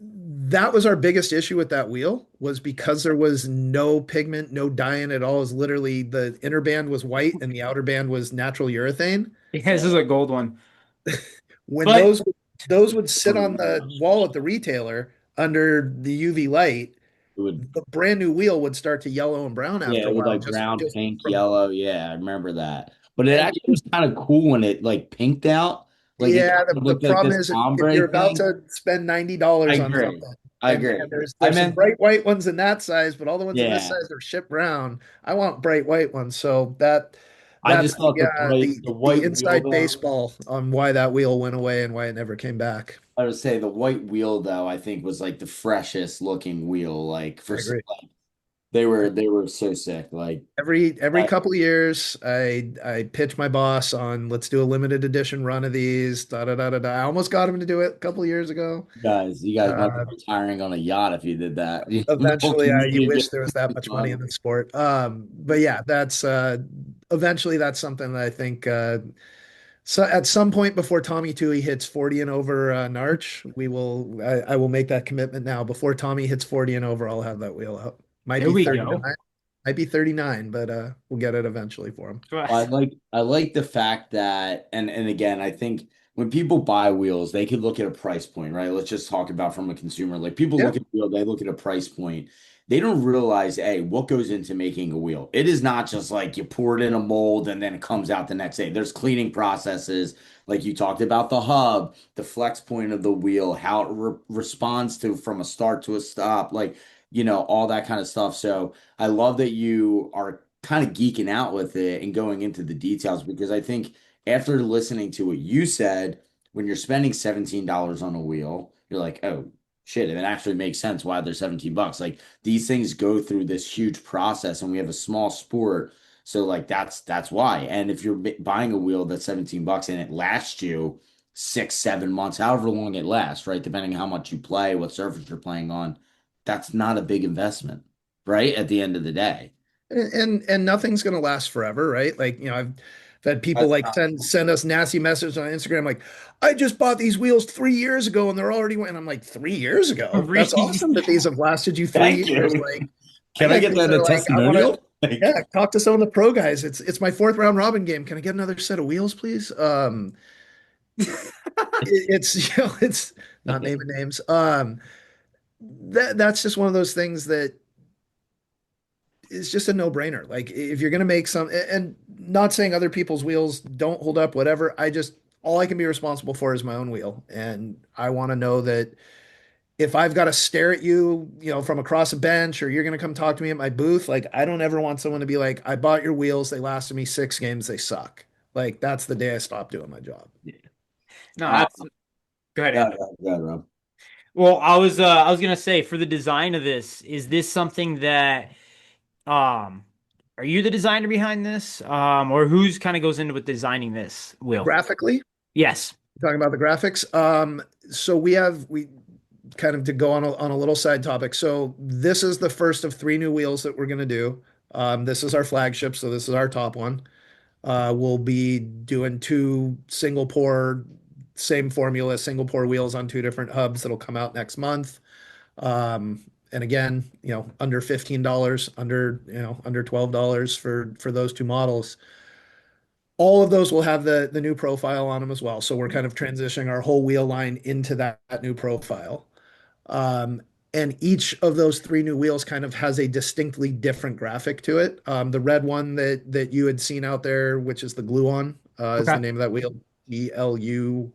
That was our biggest issue with that wheel was because there was no pigment, no dye in it at all. It was literally the inner band was white and the outer band was natural urethane. Yeah, this yeah. is a gold one. When But those would sit on It the wall at the retailer under the UV light, would, the brand new wheel would start to yellow and brown yeah, after a it would while, like brown, just pink, from yellow. Yeah, I remember that. But it and actually was kind of cool when it like pinked out. Like it yeah, kind of the looked like problem this is if ombre you're about thing. to spend I $90 on agree. something, I agree. and there's I some meant, bright white ones in that size, but all the ones in this yeah. size are shipped brown. I want bright white ones, so I that's just thought the the white wheel inside though. baseball on why that wheel went away and why it never came back. I would say the white wheel though. I think was like the freshest looking wheel. Like I agree. like they were so sick. Like. Every couple of years, I pitch my boss on let's do a limited edition run of these. Da da da da da. I almost got him to do it a couple of years ago. You guys might be Uh, retiring on a yacht if you did that. The whole Eventually, you community wish just there was that much money in done. the sport. But yeah, that's eventually that's something that I think so at some point before Tommy Toohey hits 40 and over Narch, I will make that commitment now. Before Tommy hits 40 and over, I'll have that wheel out. Might there be we 39, go. might be 39, but we'll get it eventually for him. I like the fact that and again, I think when people buy wheels, they could look at a price point, right? Let's just talk about from a consumer. Like people Yeah. look at a wheel, they look at a price point. They don't realize, hey, what goes into making a wheel. It is not just like you pour it in a mold and then it comes out the next day. There's cleaning processes, like you talked about the hub, the flex point of the wheel, how it responds to from a start to a stop, like all that kind of stuff. So I love that you are kind of geeking out with it and going into the details because I think after listening to what you said, when you're spending $17 on a wheel, you're like, oh shit, it actually makes sense why they're 17 bucks. Like these things go through this huge process and we have a small sport. So like that's why. And if you're buying a wheel that's 17 bucks and it lasts you 6, 7 months, however long it lasts, right? Depending on how much you play, what surface you're playing on, that's not a big investment, right? At the end of the day. And nothing's gonna last forever, right? Like, I've had people That's like send us nasty messages on Instagram like, I just bought these wheels 3 years ago and they're already and I'm like, 3 years ago? That's Re- awesome that these have lasted you three Thank years. you. Like I Can I got get kids that that a are like, I want to, testimonial? Like, yeah, talk to some of the pro guys. It's my fourth round robin game. Can I get another set of wheels, please? It's not naming names. That's just one of those things that is just a no-brainer. Like if you're gonna make some, and not saying other people's wheels don't hold up, whatever. All I can be responsible for is my own wheel, and I want to know that if I've got to stare at you, from across a bench, or you're gonna come talk to me at my booth, like I don't ever want someone to be like, I bought your wheels, they lasted me 6 games, they suck. Like that's the day I stopped doing my job. no, I, go ahead, yeah, Andrew. yeah, Rob. Well, I was gonna say for the design of this, is this something that um are you the designer behind this? Or who's kind of goes into with designing this wheel? Graphically, Yes. talking about the graphics. So we kind of to go on a little side topic. So this is the first of 3 new wheels that we're going to do. This is our flagship, so this is our top one. We'll be doing two single pour, same formula, single pour wheels on 2 different hubs that'll come out next month. And again, under $15, under $12 for those 2 models. All of those will have the new profile on them as well. So we're kind of transitioning our whole wheel line into that new profile. Um, and each of those 3 new wheels kind of has a distinctly different graphic to it. The red one that you had seen out there, which is the Gluon, is Okay. the name of that wheel, Eluon.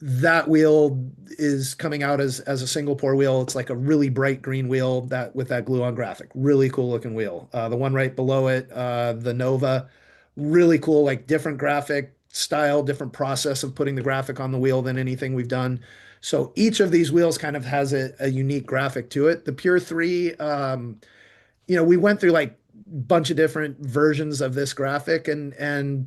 That wheel is coming out as a single pour wheel. It's like a really bright green wheel that with that glue on graphic. Really cool looking wheel. The one right below it, the Nova, really cool, like different graphic style, different process of putting the graphic on the wheel than anything we've done. So each of these wheels kind of has a unique graphic to it. The Pure 3, we went through like a bunch of different versions of this graphic and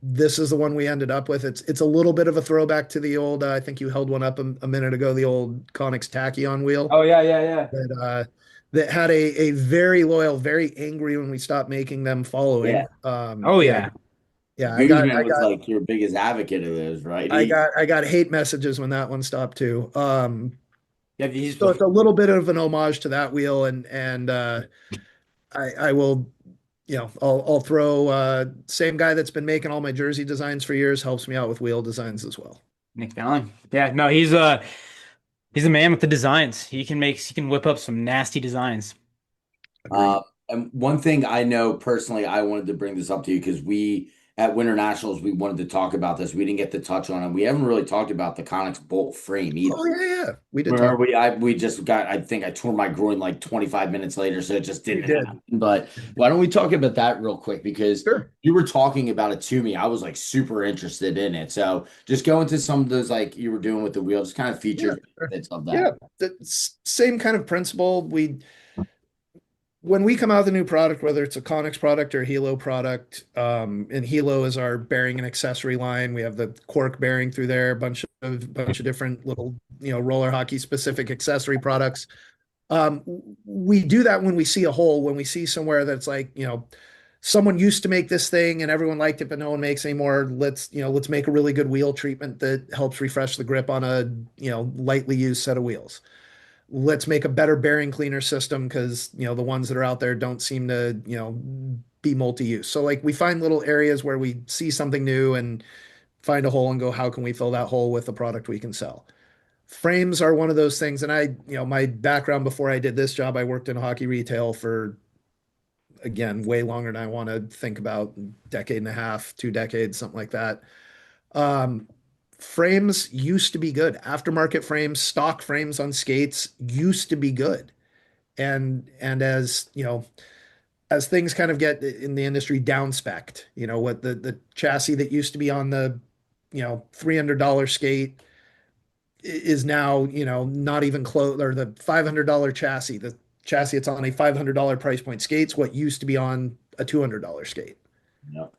this is the one we ended up with. It's a little bit of a throwback to the old. I think you held one up a minute ago, the old Konixx Tachyon wheel Oh yeah, yeah, yeah. that had a very loyal, very angry when we stopped making them Yeah. following. Oh Yeah, yeah. yeah. Guzman was like your biggest advocate of those, right? I got hate messages when that one stopped too. Yeah, these So it's a little bit of an homage to that wheel, and I will I'll throw same guy that's been making all my jersey designs for years helps me out with wheel designs as well. Nick Fallon. Yeah, no, he's a man with the designs. He can whip up some nasty designs. Agreed. And one thing I know personally, I wanted to bring this up to you because we at Winter Nationals we wanted to talk about this. We didn't get to touch on it. We haven't really talked about the Konixx bolt frame either. Oh yeah. We did Where talk. we just got, I think I tore my groin like 25 minutes later, so it just We didn't did. happen. But why don't we talk about that real quick? Because Sure. you were talking about it to me. I was like super interested in it. So just go into some of those like you were doing with the wheels, kind of Yeah. features, Sure. bits of Yeah. that. The same kind of principle. We when we come out with a new product, whether it's a Konixx product or a Hilo product, and Hilo is our bearing and accessory line. We have the cork bearing through there, a bunch of different little, roller hockey specific accessory products. Um, we do that when we see a hole, when we see somewhere that's like, someone used to make this thing and everyone liked it, but no one makes anymore. Let's make a really good wheel treatment that helps refresh the grip on a, lightly used set of wheels. Let's make a better bearing cleaner system because, the ones that are out there don't seem to, be multi-use. So like we find little areas where we see something new and find a hole and go, how can we fill that hole with a product we can sell? Frames are one of those things. And my background before I did this job, I worked in hockey retail for, again, way longer than I want to think about, decade and a half, 2 decades, something like that. Um, Frames used to be good. Aftermarket frames, stock frames on skates used to be good. And as things kind of get in the industry down spec'd, what the chassis that used to be on the, $300 skate is now, not even close, or the $500 chassis, the chassis it's on a $500 price point skates, what used to be on a $200 skate. Yep.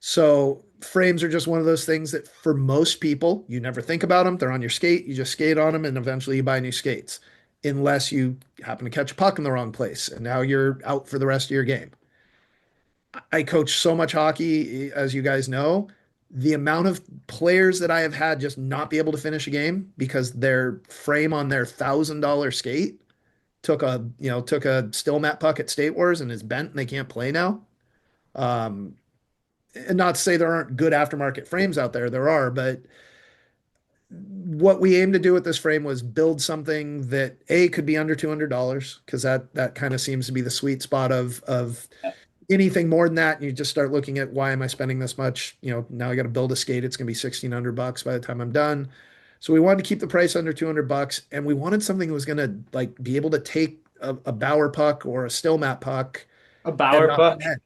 So frames are just one of those things that for most people, you never think about them. They're on your skate, you just skate on them, and eventually you buy new skates, unless you happen to catch a puck in the wrong place, and now you're out for the rest of your game. I coach so much hockey, as you guys know. The amount of players that I have had just not be able to finish a game because their frame on their $1,000 skate took a still mat puck at State Wars and is bent and they can't play now. Um, and not to say there aren't good aftermarket frames out there, there are, but what we aim to do with this frame was build something that A could be under $200 because that kind of seems to be the sweet spot of anything more than that, and you just start looking at why am I spending this much? Now I got to build a skate. It's going to be $1,600 by the time I'm done. So we wanted to keep the price under $200, and we wanted something that was going to like be able to take a Bauer puck or a still mat puck A and Bauer not puck. bend.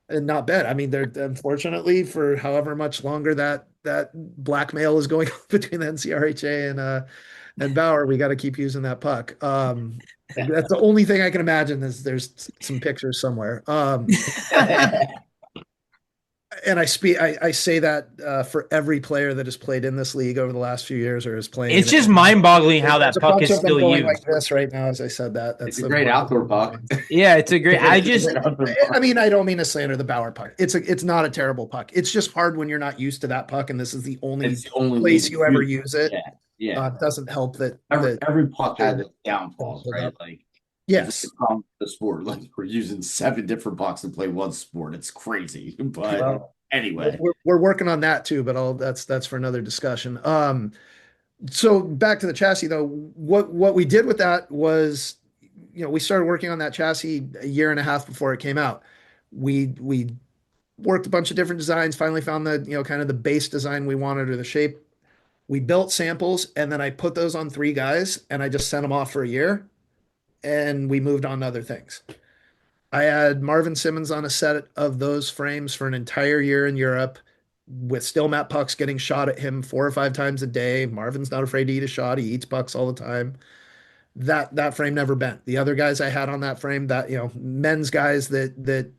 And not bad. I mean, they're unfortunately for however much longer that blackmail is going on between the NCRHA and Bauer, we got to keep using that puck. That's the only thing I can imagine is there's some pictures somewhere. And I say that for every player that has played in this league over the last few years or is playing It's in it. just mind-boggling how There's that a puck bunch is of them still going like used. this right now as I said that. It's That's a the great outdoor puck. Yeah, it's a great. I It's a just great outdoor puck. I mean, I don't mean to slander the Bauer puck. It's not a terrible puck. It's just hard when you're not used to that puck, and this is the only It's the only place league. you ever use it. Yeah, yeah. It doesn't help that Every puck has its don't downfalls, hold right? up. Like it's the Yes. problem with the sport. Like we're using 7 different pucks to play one sport. It's crazy. But Well, anyway, we're working on that too, but that's for another discussion. So back to the chassis though, what we did with that was, we started working on that chassis a year and a half before it came out. We worked a bunch of different designs, finally found the, kind of the base design we wanted or the shape. We built samples, and then I put those on three guys, and I just sent them off for a year, and we moved on to other things. I had Marvin Simmons on a set of those frames for an entire year in Europe with still Matt pucks getting shot at him 4 or 5 times a day. Marvin's not afraid to eat a shot. He eats pucks all the time. That frame never bent. The other guys I had on that frame, that men's guys that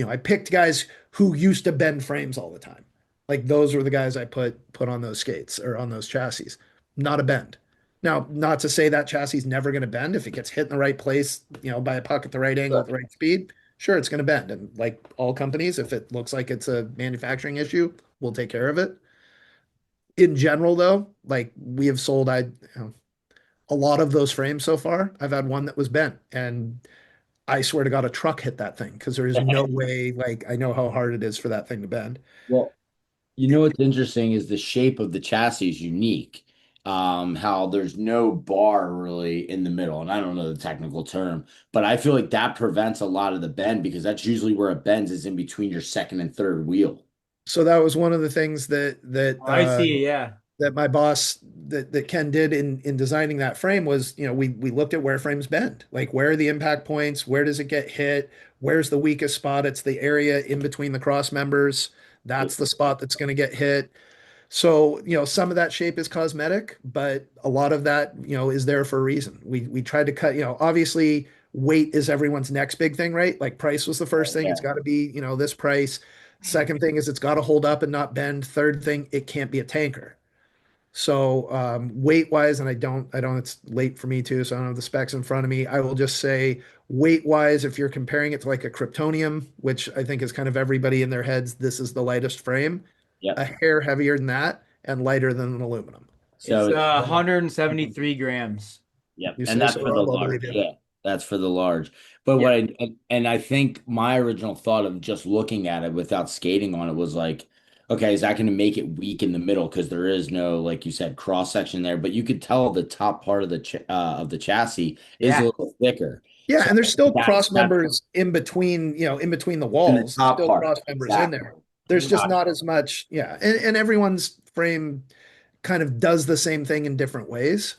I picked guys who used to bend frames all the time. Like those were the guys I put on those skates or on those chassis. Not a bend. Now, not to say that chassis is never going to bend if it gets hit in the right place, by a puck at the right angle at the right speed. Sure, it's going to bend. And like all companies, if it looks like it's a manufacturing issue, we'll take care of it. In general, though, like we have sold, a lot of those frames so far. I've had one that was bent, and I swear to God, a truck hit that thing because there is no way. Like I know how hard it is for that thing to bend. Well, you know what's interesting is the shape of the chassis is unique. How there's no bar really in the middle, and I don't know the technical term, but I feel like that prevents a lot of the bend because that's usually where it bends is in between your second and third wheel. So that was one of the things that that I see. Yeah. that my boss that Ken did in designing that frame was, we looked at where frames bend, like where are the impact points, where does it get hit, where's the weakest spot? It's the area in between the cross members. That's the spot that's going to get hit. So, some of that shape is cosmetic, but a lot of that, is there for a reason. We tried to cut, obviously weight is everyone's next big thing, right? Like price was the first thing. It's Yeah. got to be, this price. Second thing is it's got to hold up and not bend. Third thing, it can't be a tanker. So weight wise, and I don't, it's late for me too, so I don't have the specs in front of me. I will just say weight wise, if you're comparing it to like a Kryptonium, which I think is kind of everybody in their heads, this is the lightest frame, a Yep. hair heavier than that and lighter than an aluminum. It's So it's 173 grams. Yep, You and say that's so, for the Rob, I'll large. believe you. Yeah, that's for the large. But Yeah. and I think my original thought of just looking at it without skating on it was like, okay, is that going to make it weak in the middle because there is no, like you said, cross section there, but you could tell the top part of the ch of the chassis is a Yeah. little thicker. Yeah, So and there's still cross that's members in between, in between the in the walls. There's top still part. cross members in Exactly. there. There's just Gotcha. not as much, yeah. And everyone's frame kind of does the same thing in different ways.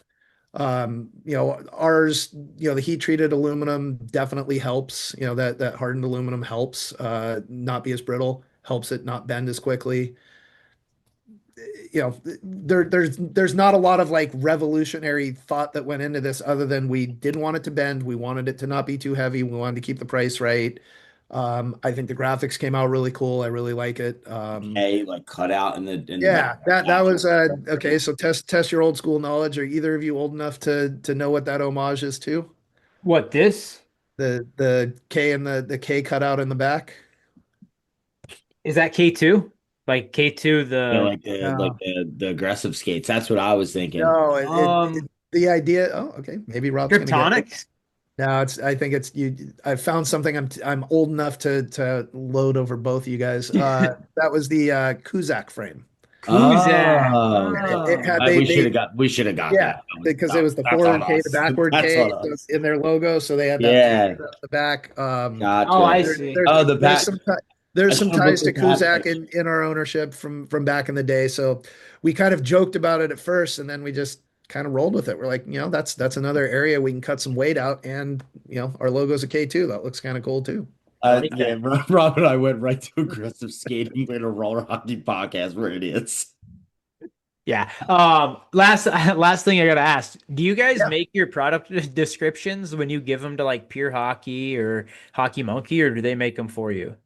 Ours, the heat treated aluminum definitely helps. That hardened aluminum helps not be as brittle, helps it not bend as quickly. There's not a lot of like revolutionary thought that went into this other than we didn't want it to bend, we wanted it to not be too heavy, we wanted to keep the price right. I think the graphics came out really cool. I really like it. Okay, like cut out in the back. Yeah, that Gotcha. was okay. So test your old school knowledge. Are either of you old enough to know what that homage is to? What this? The K and the K cut out in the back. Is that K2? Like K2 Yeah, the like No, the aggressive skates. That's what I was thinking. no. um The idea. Oh, okay. Maybe Rob's gonna get it. Kryptonics? No, it's. I think it's you. I found something. I'm old enough to load over both of you guys. That was the Kuzak frame. Kuzak. Oh, It Oh. had we we should have got yeah, that. because it was the That's on forward K, the us. backward That's K on us. in their logo, so they had that three Yeah, at the back. Oh, I gotcha. see. Oh, the There's back. some I there's should some have ties looked to at that Kuzak picture. in our ownership from back in the day. So we kind of joked about it at first, and then we just kind of rolled with it. We're like, that's another area we can cut some weight out, and our logo's a K2. That looks kind of cool too. I like Yeah, that. Rob and I went right to aggressive skating with a roller hockey podcast. We're idiots. Yeah. Last thing I gotta ask. Do you guys Yeah, make your product descriptions when you give them to like Pure Hockey or Hockey Monkey, or do they make them for you?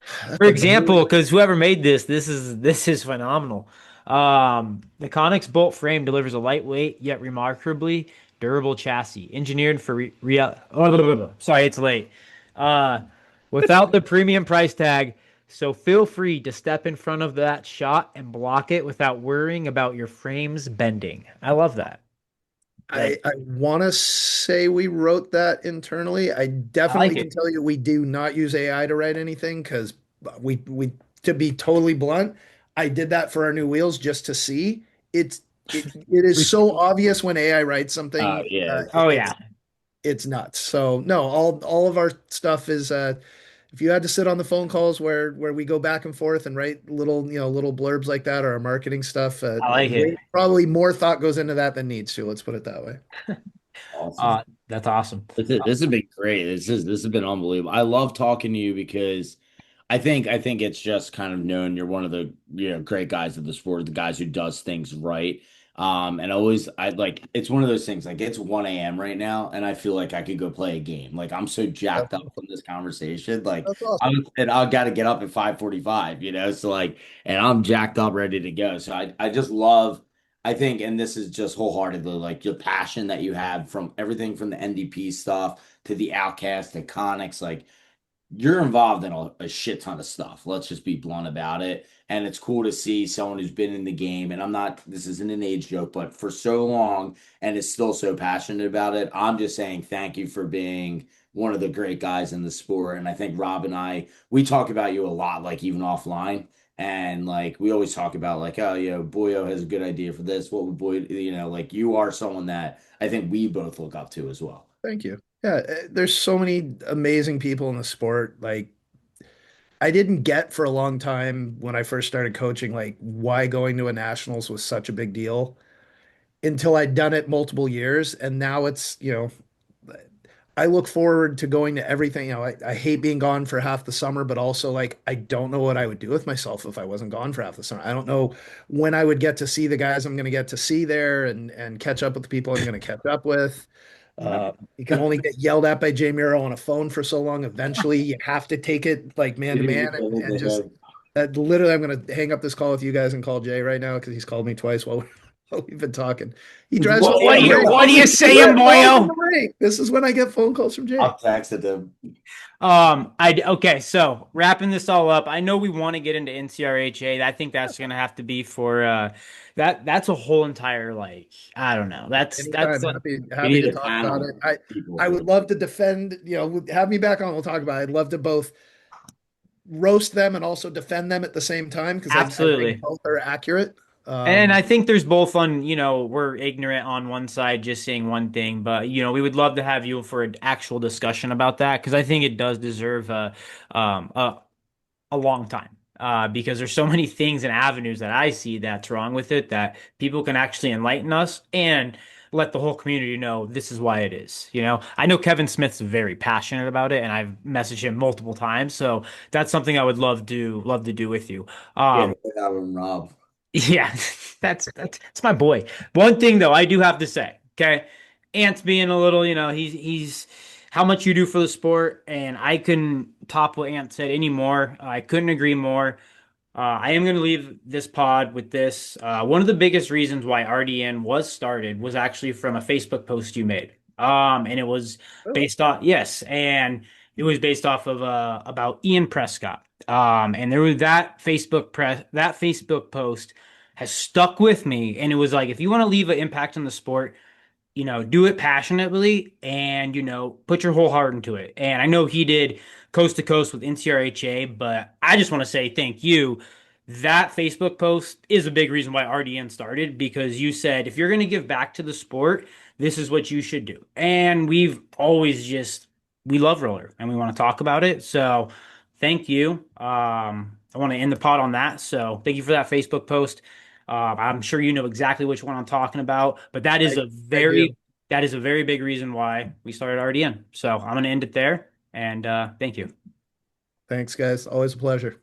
For that's a really example, because whoever made this is phenomenal. The Konixx bolt frame delivers a lightweight yet remarkably durable chassis, engineered for sorry, it's late. Uh, without the premium price tag, so feel free to step in front of that shot and block it without worrying about your frames bending. I love that. Like, I want to say we wrote that internally. I I like definitely can it. tell you we do not use AI to write anything because we to be totally blunt, I did that for our new wheels just to see. It's it is so obvious when AI writes Oh something. yeah, Oh yeah. It's nuts. So no, all of our stuff is if you had to sit on the phone calls where we go back and forth and write little blurbs like that or our marketing stuff, I like it. probably more thought goes into that than needs to. Let's put it that way. Awesome. That's awesome. This has been great. This has been unbelievable. I love talking to you because I think it's just kind of known you're one of the great guys of the sport, the guys who does things right. And always I like it's one of those things like it's 1 a.m. right now, and I feel like I could go play a game. Like I'm so jacked up from this conversation. Like That's awesome. I got to get up at 5:45, so like and I'm jacked up ready to go. So I just love I think, and this is just wholeheartedly like your passion that you have from everything from the NDP stuff to the Outcast to Konixx, like you're involved in a shit ton of stuff. Let's just be blunt about it. And it's cool to see someone who's been in the game. And I'm not, this isn't an age joke, but for so long and is still so passionate about it. I'm just saying thank you for being one of the great guys in the sport. And I think Rob and we talk about you a lot, like even offline. And like we always talk about like, oh, Boyo has a good idea for this. What would Boy, like you are someone that I think we both look up to as well. Thank you. Yeah, there's so many amazing people in the sport. Like I didn't get for a long time when I first started coaching, like why going to a nationals was such a big deal until I'd done it multiple years. And now I look forward to going to everything. I hate being gone for half the summer, but also like I don't know what I would do with myself if I wasn't gone for half the summer. I don't know when I would get to see the guys I'm going to get to see there and catch up with the people I'm going to catch up with. Yeah. You can only get yelled at by Jay Muro on a phone for so long. Eventually, you have to take it like man to man and just literally, I'm going to hang up this call with you guys and call Jay right now because he's called me twice while we've been talking. He drives What, me What what are are you you, crazy. what are you He saying, drives me boyo? crazy. This is when I get phone calls from Jay. I'll text it to I okay, so wrapping this all up, I know we want to get into NCRHA. I think that's gonna have to be for that's a whole entire like I don't know. That's Anytime, a, we happy need to a talk about panel it. of I people. would love to defend, have me back on. We'll talk about it. I'd love to both roast them and also defend them at the same time because I think absolutely. both are accurate. And Um, I think there's both on, we're ignorant on one side, just saying one thing, but we would love to have you for an actual discussion about that because I think it does deserve um, a, a long time. Because there's so many things and avenues that I see that's wrong with it that people can actually enlighten us and let the whole community know this is why it is. I know Kevin Smith's very passionate about it, and I've messaged him multiple times, so that's something I would love to do with you. Yeah, Um, without him, Rob. yeah, that's my boy. One thing though, I do have to say, okay, Ant's being a little, he's how much you do for the sport, and I couldn't top what Ant said anymore. I couldn't agree more. I am going to leave this pod with this. One of the biggest reasons why RDN was started was actually from a Facebook post you made. And it was really? based off, yes, and it was based off of about Ian Prescott. And there was that Facebook post has stuck with me, and it was like if you want to leave an impact on the sport, do it passionately and, put your whole heart into it. And I know he did coast to coast with NCRHA, but I just want to say thank you. That Facebook post is a big reason why RDN started because you said if you're going to give back to the sport, this is what you should do. And we love roller and we want to talk about it. So thank you. I want to end the pod on that. So thank you for that Facebook post. I'm sure you know exactly which one I'm talking about, but I, I do. that is a very big reason why we started RDN. So I'm going to end it there, and thank you. Thanks, guys. Always a pleasure.